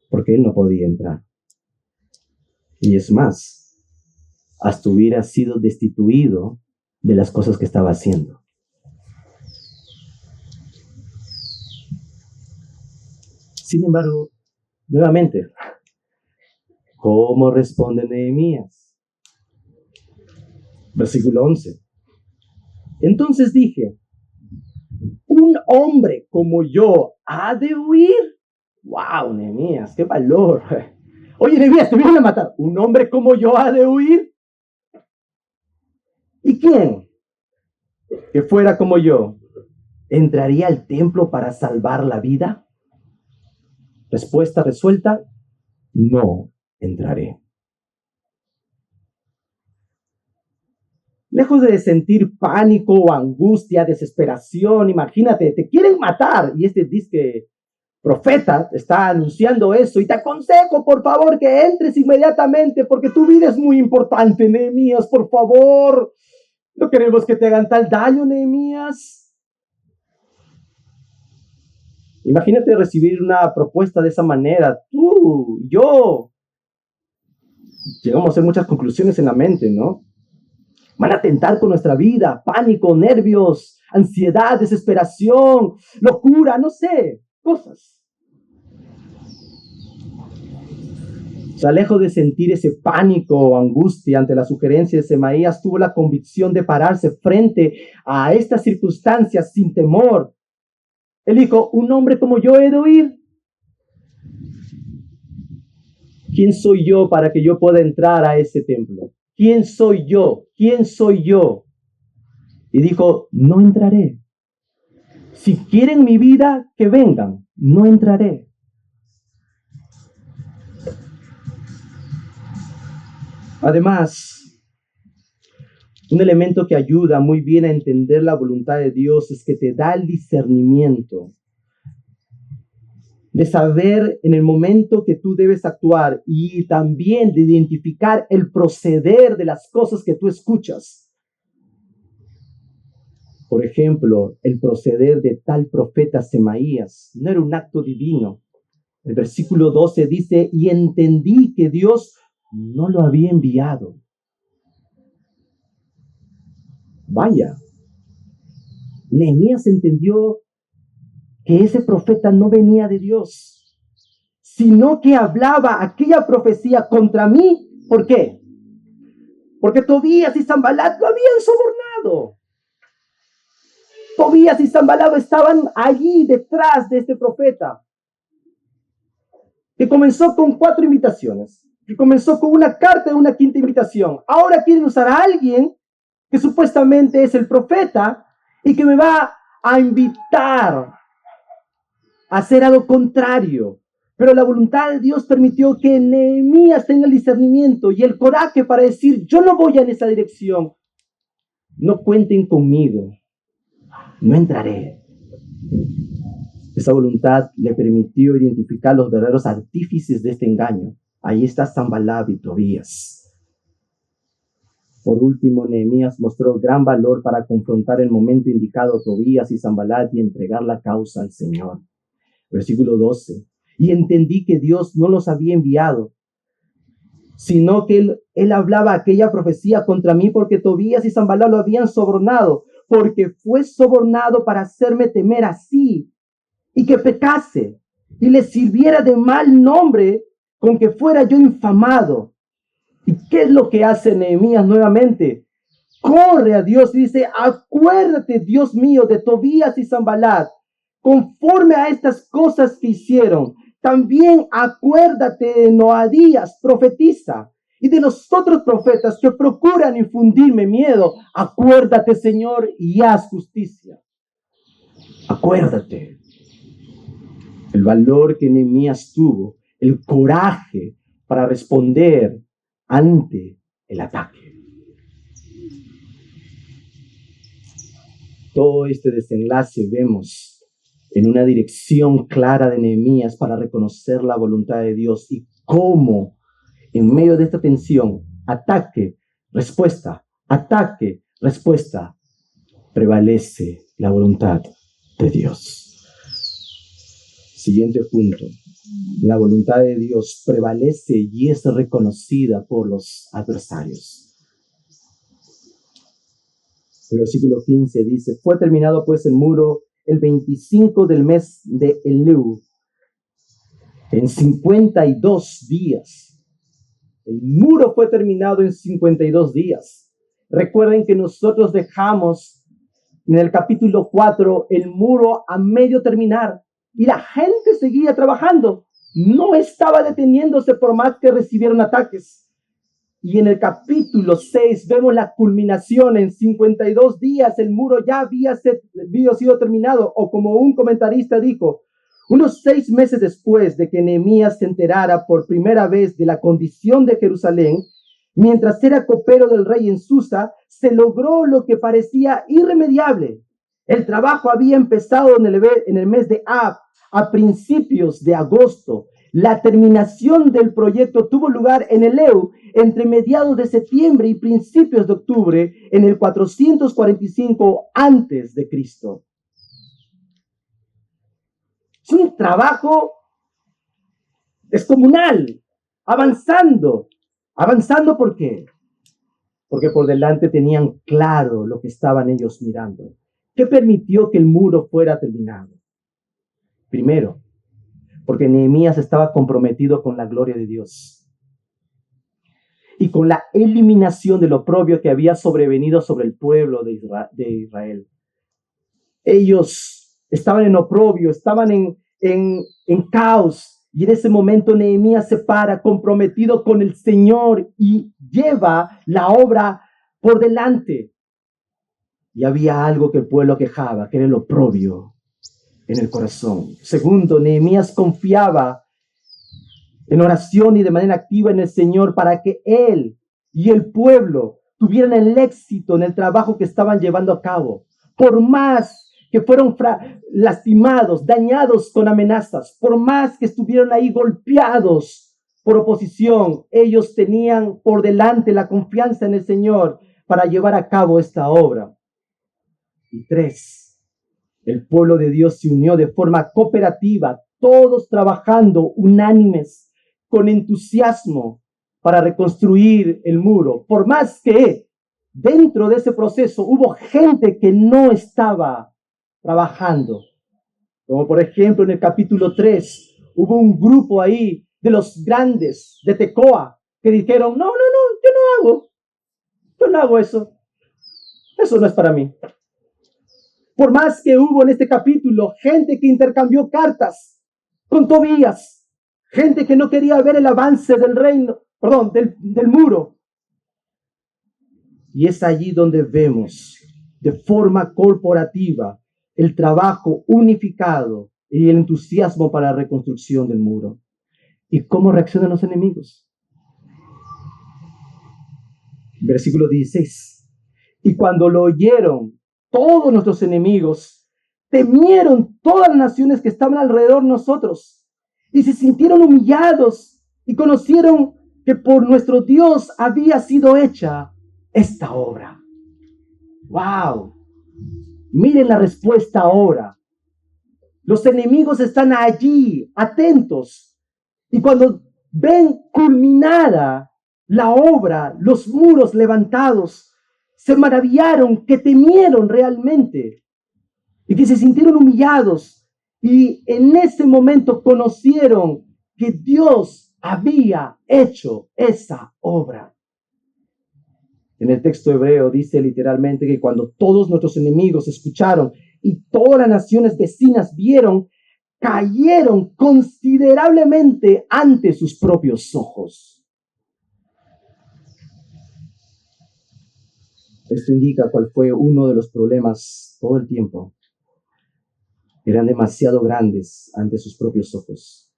porque él no podía entrar. Y es más, hasta hubiera sido destituido de las cosas que estaba haciendo. Sin embargo, nuevamente, ¿cómo responde Nehemías? Versículo 11. Entonces dije, ¿un hombre como yo ha de huir? ¡Wow, Nehemías! ¡Qué valor! Oye, Nehemías, te vienen a matar. ¿Un hombre como yo ha de huir? ¿Y quién? Que fuera como yo, ¿entraría al templo para salvar la vida? Respuesta resuelta, no entraré. Lejos de sentir pánico, angustia, desesperación, imagínate, te quieren matar y este disque profeta está anunciando eso y te aconsejo, por favor, que entres inmediatamente porque tu vida es muy importante, Nehemías, por favor. No queremos que te hagan tal daño, Nehemías. Imagínate recibir una propuesta de esa manera. Tú, yo. Llegamos a hacer muchas conclusiones en la mente, ¿no? Van a atentar con nuestra vida, pánico, nervios, ansiedad, desesperación, locura, no sé, cosas. O sea, lejos de sentir ese pánico o angustia ante la sugerencia de Semaías, tuvo la convicción de pararse frente a estas circunstancias sin temor. Él dijo, un hombre como yo he de oír. ¿Quién soy yo para que yo pueda entrar a ese templo? ¿Quién soy yo? ¿Quién soy yo? Y dijo, no entraré. Si quieren mi vida, que vengan. No entraré. Además, un elemento que ayuda muy bien a entender la voluntad de Dios es que te da el discernimiento de saber en el momento que tú debes actuar y también de identificar el proceder de las cosas que tú escuchas. Por ejemplo, el proceder de tal profeta Semaías no era un acto divino. El versículo 12 dice, y entendí que Dios no lo había enviado. Vaya, Nehemías entendió que ese profeta no venía de Dios, sino que hablaba aquella profecía contra mí. ¿Por qué? Porque Tobías y Sanbalat lo habían sobornado. Tobías y Sanbalat estaban allí detrás de este profeta, que comenzó con 4 invitaciones, que comenzó con una carta de una 5ª invitación. Ahora quieren usar a alguien que supuestamente es el profeta y que me va a invitar a hacer algo contrario. Pero la voluntad de Dios permitió que Nehemías tenga el discernimiento y el coraje para decir, yo no voy en esa dirección. No cuenten conmigo. No entraré. Esa voluntad le permitió identificar los verdaderos artífices de este engaño. Ahí está Sanballat y Tobías. Por último, Nehemías mostró gran valor para confrontar el momento indicado a Tobías y Sanballat y entregar la causa al Señor. Versículo 12. Y entendí que Dios no los había enviado, sino que él hablaba aquella profecía contra mí porque Tobías y Sanballat lo habían sobornado, porque fue sobornado para hacerme temer así y que pecase y le sirviera de mal nombre con que fuera yo infamado. ¿Y qué es lo que hace Nehemías nuevamente? Corre a Dios y dice, acuérdate, Dios mío, de Tobías y Sanballat, conforme a estas cosas que hicieron. También acuérdate de Noadías, profetiza, y de los otros profetas que procuran infundirme miedo. Acuérdate, Señor, y haz justicia. Acuérdate. El valor que Nehemías tuvo, el coraje para responder ante el ataque. Todo este desenlace vemos en una dirección clara de Nehemías para reconocer la voluntad de Dios y cómo en medio de esta tensión, ataque, respuesta, prevalece la voluntad de Dios. Siguiente punto. La voluntad de Dios prevalece y es reconocida por los adversarios. El versículo 15 dice, fue terminado pues el muro el 25 del mes de Elul, en 52 días. El muro fue terminado en 52 días. Recuerden que nosotros dejamos en el capítulo 4 el muro a medio terminar y la gente seguía trabajando. No estaba deteniéndose por más que recibieron ataques. Y en el capítulo 6 vemos la culminación. En 52 días el muro ya había sido terminado, o como un comentarista dijo, unos 6 meses después de que Nehemías se enterara por primera vez de la condición de Jerusalén, mientras era copero del rey en Susa, se logró lo que parecía irremediable. El trabajo había empezado en el mes de Ab, a principios de agosto. La terminación del proyecto tuvo lugar en Eleu entre mediados de septiembre y principios de octubre en el 445 antes de Cristo. Es un trabajo descomunal, avanzando. ¿Avanzando por qué? Porque por delante tenían claro lo que estaban ellos mirando. ¿Qué permitió que el muro fuera terminado? Primero, porque Nehemías estaba comprometido con la gloria de Dios y con la eliminación del oprobio que había sobrevenido sobre el pueblo de Israel. Ellos estaban en oprobio, estaban en caos. Y en ese momento Nehemías se para comprometido con el Señor y lleva la obra por delante. Y había algo que el pueblo quejaba, que era el oprobio en el corazón. Segundo, Nehemías confiaba en oración y de manera activa en el Señor para que él y el pueblo tuvieran el éxito en el trabajo que estaban llevando a cabo. Por más que fueron lastimados, dañados con amenazas, por más que estuvieron ahí golpeados por oposición, ellos tenían por delante la confianza en el Señor para llevar a cabo esta obra. Y tres, el pueblo de Dios se unió de forma cooperativa, todos trabajando unánimes, con entusiasmo para reconstruir el muro. Por más que dentro de ese proceso hubo gente que no estaba trabajando. Como por ejemplo en el capítulo 3, hubo un grupo ahí de los grandes de Tecoa que dijeron, no, yo no hago eso. Eso no es para mí. Por más que hubo en este capítulo gente que intercambió cartas con Tobías, gente que no quería ver el avance del reino, del muro. Y es allí donde vemos de forma corporativa el trabajo unificado y el entusiasmo para la reconstrucción del muro. ¿Y cómo reaccionan los enemigos? Versículo 16. Y cuando lo oyeron todos nuestros enemigos, temieron todas las naciones que estaban alrededor de nosotros y se sintieron humillados y conocieron que por nuestro Dios había sido hecha esta obra. ¡Wow! Miren la respuesta ahora. Los enemigos están allí, atentos, y cuando ven culminada la obra, los muros levantados, se maravillaron, que temieron realmente y que se sintieron humillados, y en ese momento conocieron que Dios había hecho esa obra. En el texto hebreo dice literalmente que cuando todos nuestros enemigos escucharon y todas las naciones vecinas vieron, cayeron considerablemente ante sus propios ojos. Esto indica cuál fue uno de los problemas todo el tiempo. Eran demasiado grandes ante sus propios ojos.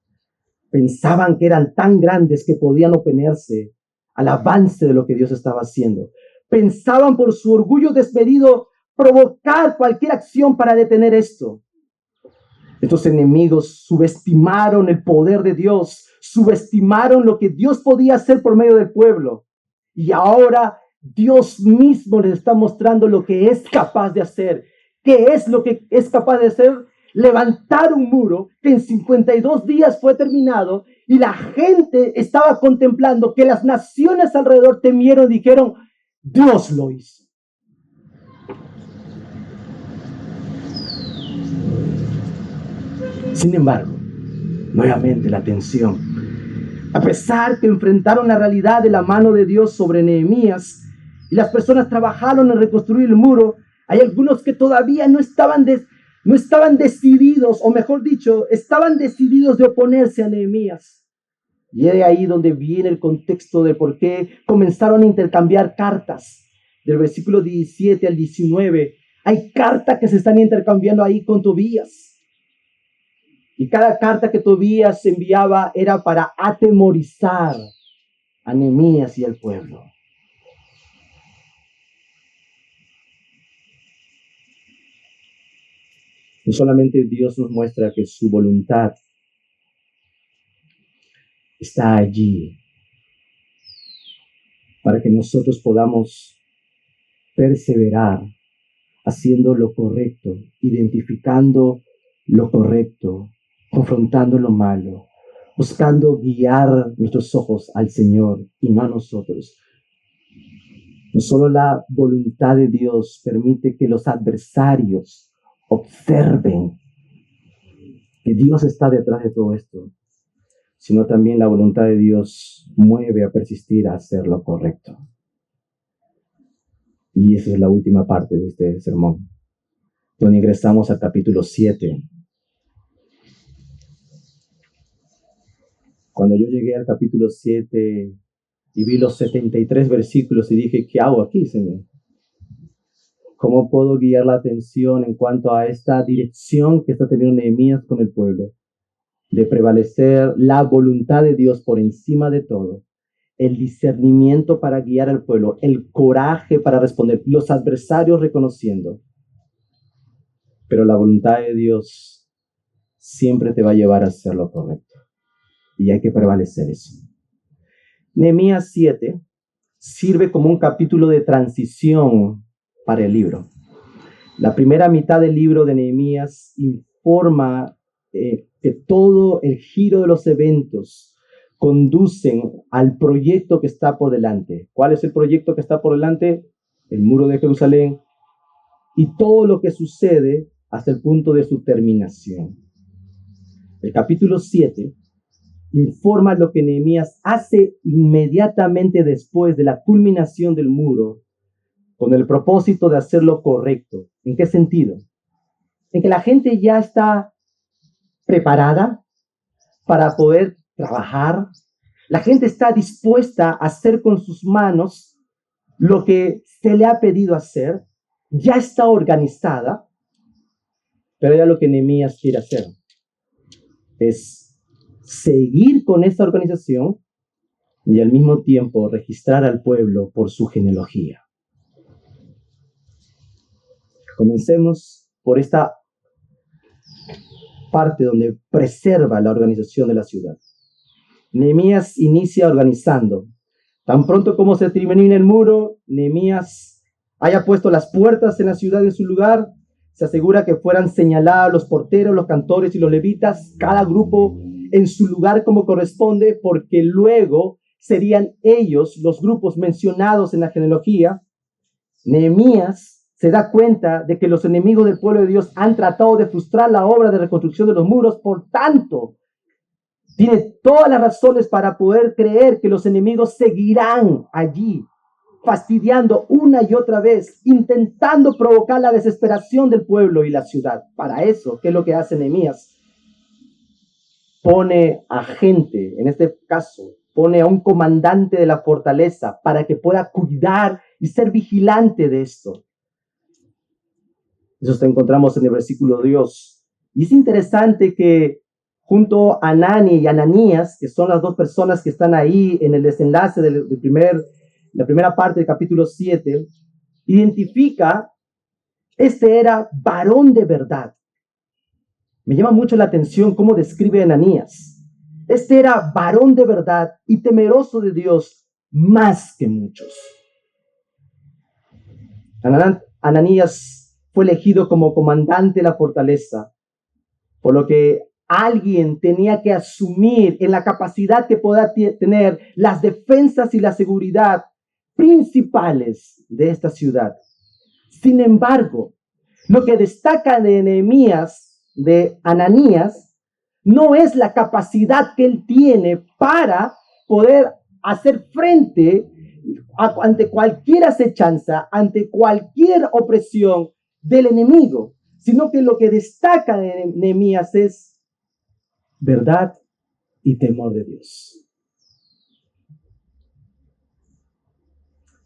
Pensaban que eran tan grandes que podían oponerse al avance de lo que Dios estaba haciendo. Pensaban por su orgullo desmedido provocar cualquier acción para detener esto. Estos enemigos subestimaron el poder de Dios, subestimaron lo que Dios podía hacer por medio del pueblo. Y ahora Dios mismo les está mostrando lo que es capaz de hacer. ¿Qué es lo que es capaz de hacer? Levantar un muro que en 52 días fue terminado, y la gente estaba contemplando que las naciones alrededor temieron y dijeron, Dios lo hizo. Sin embargo, nuevamente la tensión. A pesar que enfrentaron la realidad de la mano de Dios sobre Nehemías y las personas trabajaron en reconstruir el muro, hay algunos que todavía no estaban decididos, o mejor dicho, estaban decididos de oponerse a Nehemías. Y es de ahí donde viene el contexto de por qué comenzaron a intercambiar cartas. Del versículo 17 al 19, hay cartas que se están intercambiando ahí con Tobías. Y cada carta que Tobías enviaba era para atemorizar a Nehemías y al pueblo. No solamente Dios nos muestra que su voluntad está allí para que nosotros podamos perseverar haciendo lo correcto, identificando lo correcto, confrontando lo malo, buscando guiar nuestros ojos al Señor y no a nosotros. No solo la voluntad de Dios permite que los adversarios observen que Dios está detrás de todo esto, sino también la voluntad de Dios mueve a persistir a hacer lo correcto. Y esa es la última parte de este sermón. donde ingresamos al capítulo 7. Cuando yo llegué al capítulo 7 y vi los 73 versículos y dije, ¿qué hago aquí, Señor? ¿Cómo puedo guiar la atención en cuanto a esta dirección que está teniendo Nehemías con el pueblo? De prevalecer la voluntad de Dios por encima de todo, el discernimiento para guiar al pueblo, el coraje para responder, los adversarios reconociendo. Pero la voluntad de Dios siempre te va a llevar a hacer lo correcto. Y hay que prevalecer eso. Nehemías 7 sirve como un capítulo de transición para el libro. La primera mitad del libro de Nehemías informa que todo el giro de los eventos conducen al proyecto que está por delante. ¿Cuál es el proyecto que está por delante? El muro de Jerusalén y todo lo que sucede hasta el punto de su terminación. El capítulo 7 informa lo que Nehemías hace inmediatamente después de la culminación del muro, con el propósito de hacer lo correcto. ¿En qué sentido? En que la gente ya está preparada para poder trabajar. La gente está dispuesta a hacer con sus manos lo que se le ha pedido hacer. Ya está organizada. Pero ya lo que Nehemías quiere hacer es seguir con esta organización y al mismo tiempo registrar al pueblo por su genealogía. Comencemos por esta parte donde preserva la organización de la ciudad. Nehemías inicia organizando. Tan pronto como se termina el muro, Nehemías haya puesto las puertas en la ciudad en su lugar, se asegura que fueran señalados los porteros, los cantores y los levitas, cada grupo en su lugar como corresponde, porque luego serían ellos los grupos mencionados en la genealogía. Nehemías se da cuenta de que los enemigos del pueblo de Dios han tratado de frustrar la obra de reconstrucción de los muros. Por tanto, tiene todas las razones para poder creer que los enemigos seguirán allí, fastidiando una y otra vez, intentando provocar la desesperación del pueblo y la ciudad. Para eso, ¿qué es lo que hace Nehemías? Pone a gente, en este caso, pone a un comandante de la fortaleza para que pueda cuidar y ser vigilante de esto. Eso encontramos en el versículo 2. Y es interesante que junto a Anani y Ananías, que son las dos personas que están ahí en el desenlace de la primera parte del capítulo 7, identifica, este era varón de verdad. Me llama mucho la atención cómo describe a Ananías. Este era varón de verdad y temeroso de Dios más que muchos. Ananías fue elegido como comandante de la fortaleza, por lo que alguien tenía que asumir en la capacidad que pueda tener las defensas y la seguridad principales de esta ciudad. Sin embargo, lo que destaca de Nehemías, de Ananías, no es la capacidad que él tiene para poder hacer frente ante cualquier acechanza, ante cualquier opresión del enemigo, sino que lo que destaca de Nehemías es verdad y temor de Dios.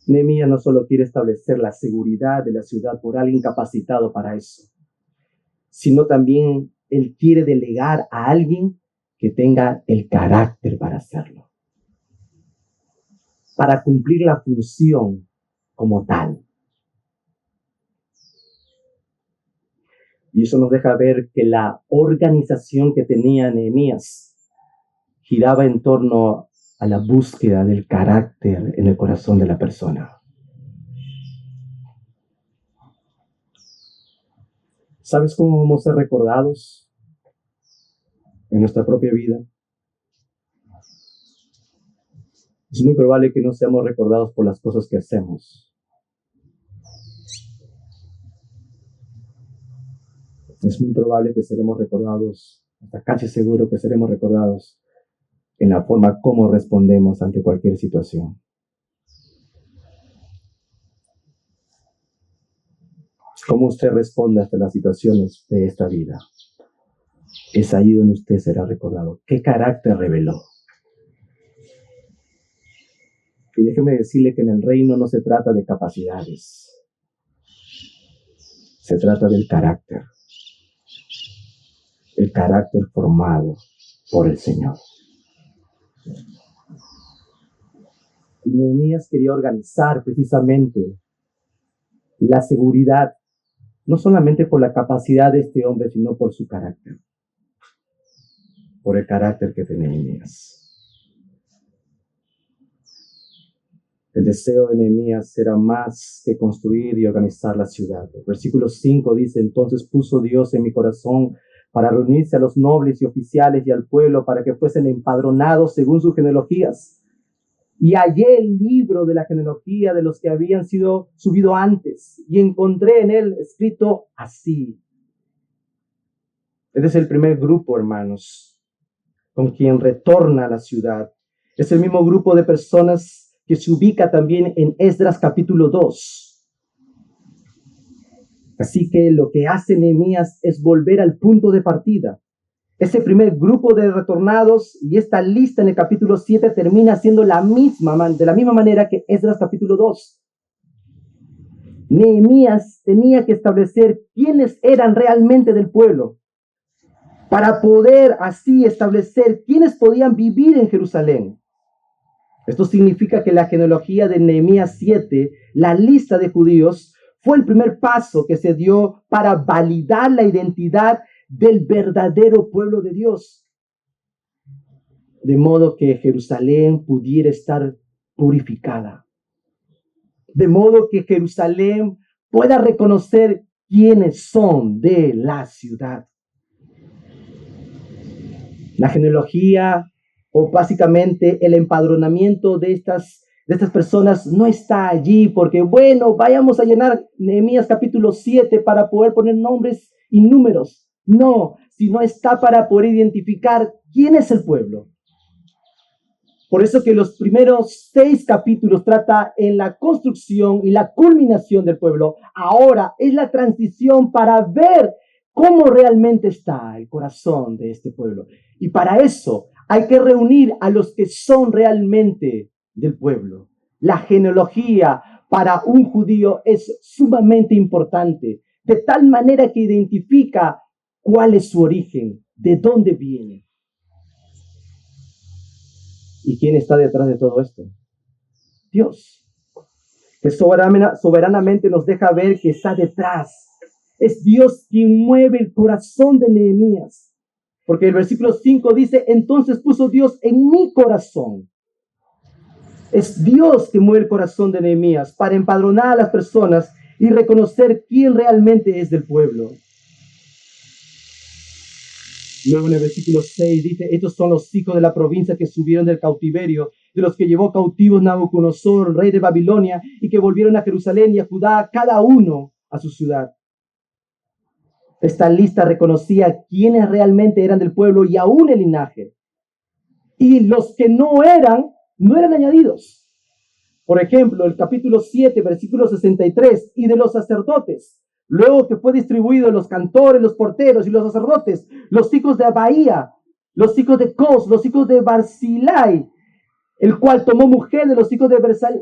Nehemías no solo quiere establecer la seguridad de la ciudad por alguien capacitado para eso, sino también él quiere delegar a alguien que tenga el carácter para hacerlo, para cumplir la función como tal. Y eso nos deja ver que la organización que tenía Nehemías giraba en torno a la búsqueda del carácter en el corazón de la persona. ¿Sabes cómo vamos a ser recordados en nuestra propia vida? Es muy probable que no seamos recordados por las cosas que hacemos. Es muy probable que seremos recordados, hasta casi seguro que seremos recordados en la forma como respondemos ante cualquier situación. cómo usted responde ante las situaciones de esta vida, es ahí donde usted será recordado. ¿Qué carácter reveló? Y déjeme decirle que en el reino no se trata de capacidades, se trata del carácter. El carácter formado por el Señor. Y Nehemías quería organizar precisamente la seguridad, no solamente por la capacidad de este hombre, sino por su carácter. Por el carácter que tenía Nehemías. El deseo de Nehemías era más que construir y organizar la ciudad. El versículo 5 dice: entonces puso Dios en mi corazón para reunirse a los nobles y oficiales y al pueblo para que fuesen empadronados según sus genealogías. Y hallé el libro de la genealogía de los que habían sido subido antes y encontré en él escrito así. Este es el primer grupo, hermanos, con quien retorna a la ciudad. Es el mismo grupo de personas que se ubica también en Esdras capítulo 2. Así que lo que hace Nehemías es volver al punto de partida. Ese primer grupo de retornados y esta lista en el capítulo 7 termina siendo de la misma manera que Esdras capítulo 2. Nehemías tenía que establecer quiénes eran realmente del pueblo para poder así establecer quiénes podían vivir en Jerusalén. Esto significa que la genealogía de Nehemías 7, la lista de judíos, fue el primer paso que se dio para validar la identidad del verdadero pueblo de Dios. De modo que Jerusalén pudiera estar purificada. De modo que Jerusalén pueda reconocer quiénes son de la ciudad. La genealogía, o básicamente el empadronamiento de estas personas, no está allí porque, bueno, vayamos a llenar Nehemías capítulo 7 para poder poner nombres y números. No, sino está para poder identificar quién es el pueblo. Por eso que los primeros 6 capítulos trata en la construcción y la culminación del pueblo. Ahora es la transición para ver cómo realmente está el corazón de este pueblo. Y para eso hay que reunir a los que son realmente del pueblo. La genealogía para un judío es sumamente importante, de tal manera que identifica cuál es su origen, de dónde viene. ¿Y quién está detrás de todo esto? Dios, que soberanamente nos deja ver que está detrás. Es Dios quien mueve el corazón de Nehemías. Porque el versículo 5 dice: entonces puso Dios en mi corazón. Es Dios que mueve el corazón de Nehemías para empadronar a las personas y reconocer quién realmente es del pueblo. Luego en el versículo 6 dice: estos son los hijos de la provincia que subieron del cautiverio, de los que llevó cautivos Nabucodonosor, rey de Babilonia, y que volvieron a Jerusalén y a Judá, cada uno a su ciudad. Esta lista reconocía quiénes realmente eran del pueblo y aún el linaje. Y los que no eran añadidos. Por ejemplo, el capítulo 7, versículo 63, y de los sacerdotes. Luego que fue distribuido los cantores, los porteros y los sacerdotes, los hijos de Abaía, los hijos de Cos, los hijos de Barzilai, el cual tomó mujer de los hijos de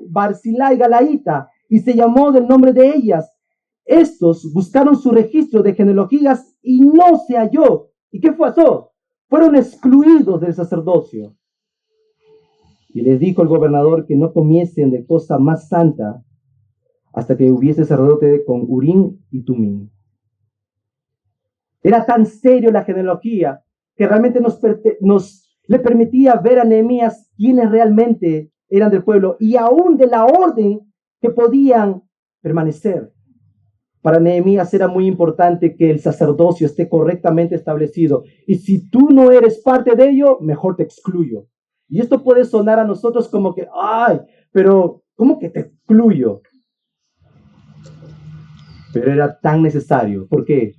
Barzilai Galaíta y se llamó del nombre de ellas. Estos buscaron su registro de genealogías y no se halló. ¿Y qué pasó? Fueron excluidos del sacerdocio. Y les dijo el gobernador que no comiesen de cosa más santa hasta que hubiese sacerdote con Urim y Tumim. Era tan serio la genealogía que realmente le permitía ver a Nehemías quiénes realmente eran del pueblo y aún de la orden que podían permanecer. Para Nehemías era muy importante que el sacerdocio esté correctamente establecido. Y si tú no eres parte de ello, mejor te excluyo. Y esto puede sonar a nosotros como que, ay, pero ¿cómo que te excluyo? Pero era tan necesario. ¿Por qué?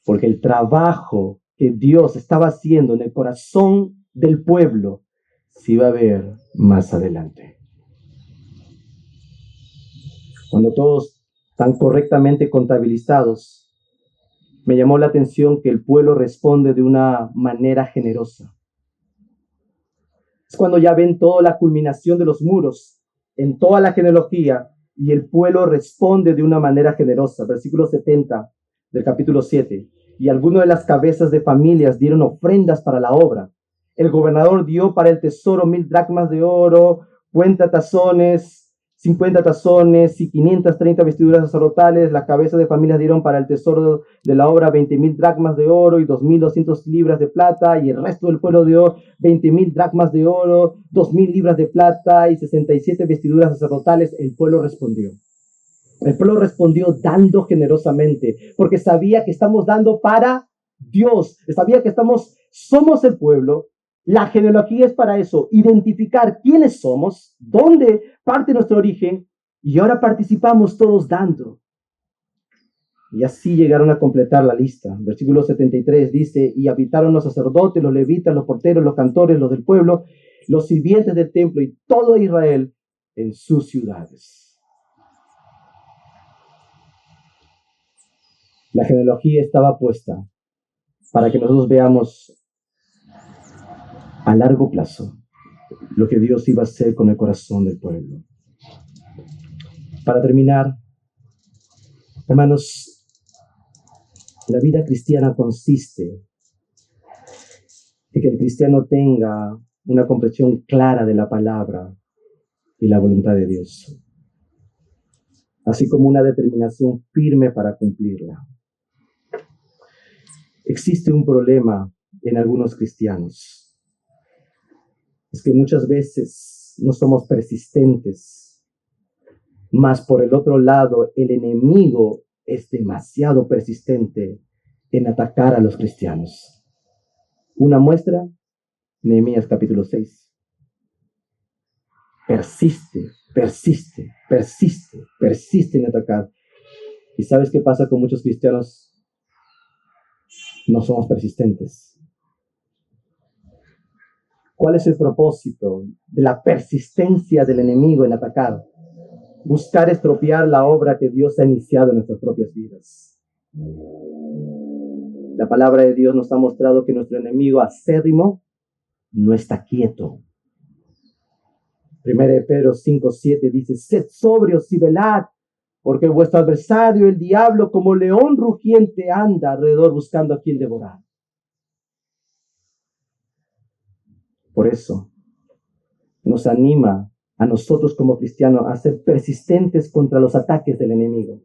Porque el trabajo que Dios estaba haciendo en el corazón del pueblo se iba a ver más adelante. Cuando todos tan correctamente contabilizados, me llamó la atención que el pueblo responde de una manera generosa. Es cuando ya ven toda la culminación de los muros, en toda la genealogía, y el pueblo responde de una manera generosa. Versículo 70 del capítulo 7. Y algunas de las cabezas de familias dieron ofrendas para la obra. El gobernador dio para el tesoro 1000 dracmas de oro, 50 tazones y 530 vestiduras sacerdotales. Las cabezas de familias dieron para el tesoro de la obra 20.000 dracmas de oro y 2.200 libras de plata. Y el resto del pueblo dio 20.000 dracmas de oro, 2.000 libras de plata y 67 vestiduras sacerdotales. El pueblo respondió. El pueblo respondió dando generosamente, porque sabía que estamos dando para Dios. Sabía que somos el pueblo. La genealogía es para eso, identificar quiénes somos, dónde parte nuestro origen, y ahora participamos todos dando. Y así llegaron a completar la lista. Versículo 73 dice, y habitaron los sacerdotes, los levitas, los porteros, los cantores, los del pueblo, los sirvientes del templo y todo Israel en sus ciudades. La genealogía estaba puesta para que nosotros veamos a largo plazo lo que Dios iba a hacer con el corazón del pueblo. Para terminar, hermanos, la vida cristiana consiste en que el cristiano tenga una comprensión clara de la palabra y la voluntad de Dios, así como una determinación firme para cumplirla. Existe un problema en algunos cristianos. Es que muchas veces no somos persistentes, mas por el otro lado, el enemigo es demasiado persistente en atacar a los cristianos. Una muestra, Nehemías capítulo 6. Persiste en atacar. ¿Y sabes qué pasa con muchos cristianos? No somos persistentes. ¿Cuál es el propósito de la persistencia del enemigo en atacar? Buscar estropear la obra que Dios ha iniciado en nuestras propias vidas. La palabra de Dios nos ha mostrado que nuestro enemigo acérrimo no está quieto. 1 Pedro 5:7 dice, sed sobrios y velad, porque vuestro adversario, el diablo, como león rugiente, anda alrededor buscando a quien devorar. Por eso nos anima a nosotros como cristianos a ser persistentes contra los ataques del enemigo,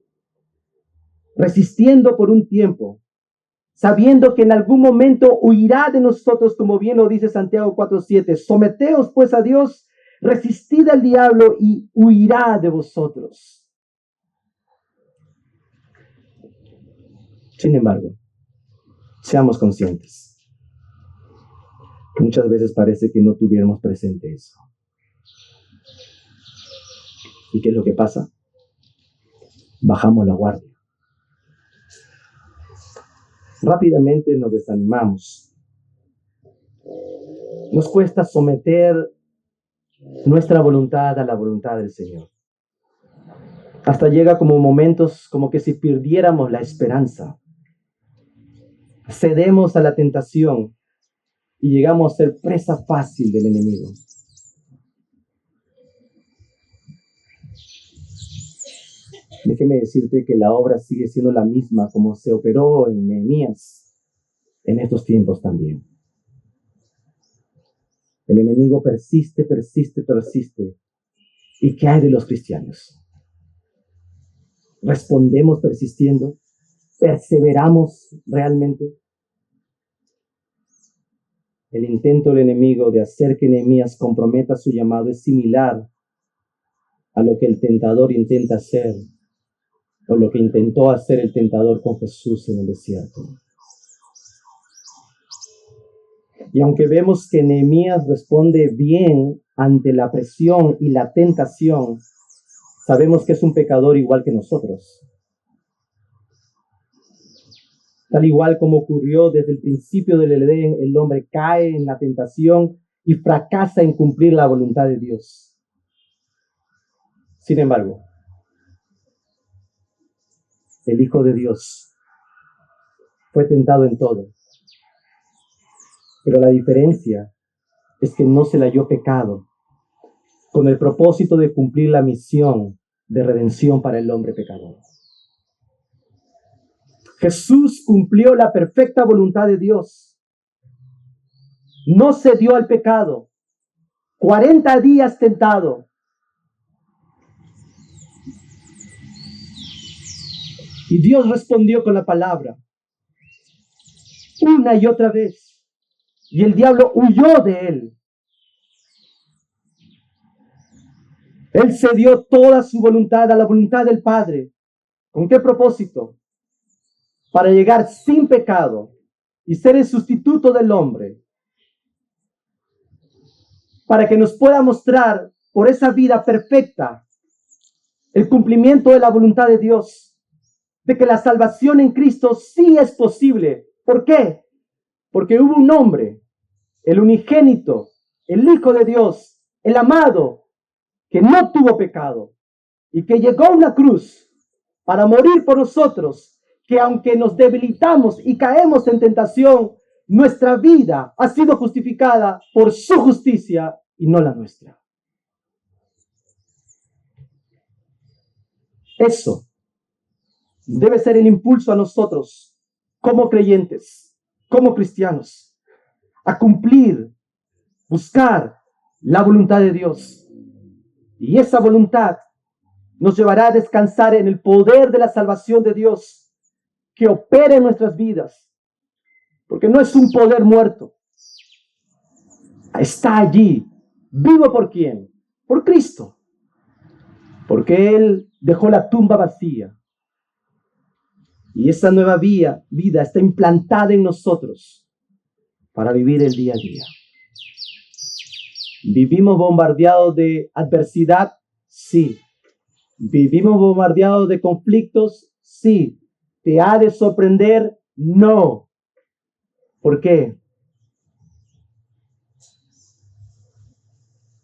resistiendo por un tiempo, sabiendo que en algún momento huirá de nosotros, como bien lo dice Santiago 4:7. Someteos pues a Dios, resistid al diablo y huirá de vosotros. Sin embargo, seamos conscientes. Muchas veces parece que no tuviéramos presente eso. ¿Y qué es lo que pasa? Bajamos la guardia. Rápidamente nos desanimamos. Nos cuesta someter nuestra voluntad a la voluntad del Señor. Hasta llega como momentos como que si perdiéramos la esperanza. Cedemos a la tentación y llegamos a ser presa fácil del enemigo. Déjeme decirte que la obra sigue siendo la misma como se operó en Nehemías en estos tiempos también. El enemigo persiste. ¿Y qué hay de los cristianos? ¿Respondemos persistiendo? ¿Perseveramos realmente? El intento del enemigo de hacer que Nehemías comprometa su llamado es similar a lo que el tentador intenta hacer, o lo que intentó hacer el tentador con Jesús en el desierto. Y aunque vemos que Nehemías responde bien ante la presión y la tentación, sabemos que es un pecador igual que nosotros. Tal igual como ocurrió desde el principio del Edén, el hombre cae en la tentación y fracasa en cumplir la voluntad de Dios. Sin embargo, el Hijo de Dios, fue tentado en todo. Pero la diferencia es que no se le halló pecado, con el propósito de cumplir la misión de redención para el hombre pecador. Jesús cumplió la perfecta voluntad de Dios. No cedió al pecado. 40 días tentado. Y Dios respondió con la palabra, una y otra vez. Y el diablo huyó de él. Él cedió toda su voluntad a la voluntad del Padre. ¿Con qué propósito? Para llegar sin pecado y ser el sustituto del hombre. Para que nos pueda mostrar por esa vida perfecta el cumplimiento de la voluntad de Dios. De que la salvación en Cristo sí es posible. ¿Por qué? Porque hubo un hombre, el unigénito, el Hijo de Dios, el amado, que no tuvo pecado y que llegó a una cruz para morir por nosotros, que aunque nos debilitamos y caemos en tentación, nuestra vida ha sido justificada por su justicia y no la nuestra. Eso debe ser el impulso a nosotros, como creyentes, como cristianos, a cumplir, buscar la voluntad de Dios. Y esa voluntad nos llevará a descansar en el poder de la salvación de Dios que opera en nuestras vidas. Porque no es un poder muerto. Está allí, vivo por quién, por Cristo. Porque Él dejó la tumba vacía. Y esa nueva vida está implantada en nosotros para vivir el día a día. ¿Vivimos bombardeados de adversidad? Sí. ¿Vivimos bombardeados de conflictos? Sí. ¿Te ha de sorprender? No. ¿Por qué?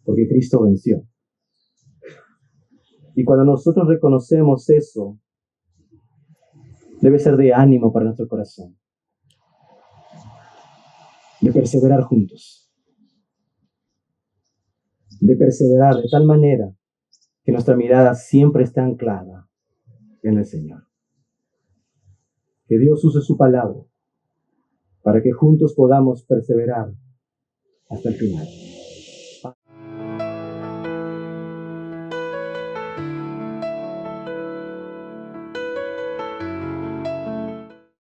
Porque Cristo venció. Y cuando nosotros reconocemos eso, debe ser de ánimo para nuestro corazón. De perseverar juntos. De perseverar de tal manera que nuestra mirada siempre esté anclada en el Señor. Que Dios use su palabra para que juntos podamos perseverar hasta el final.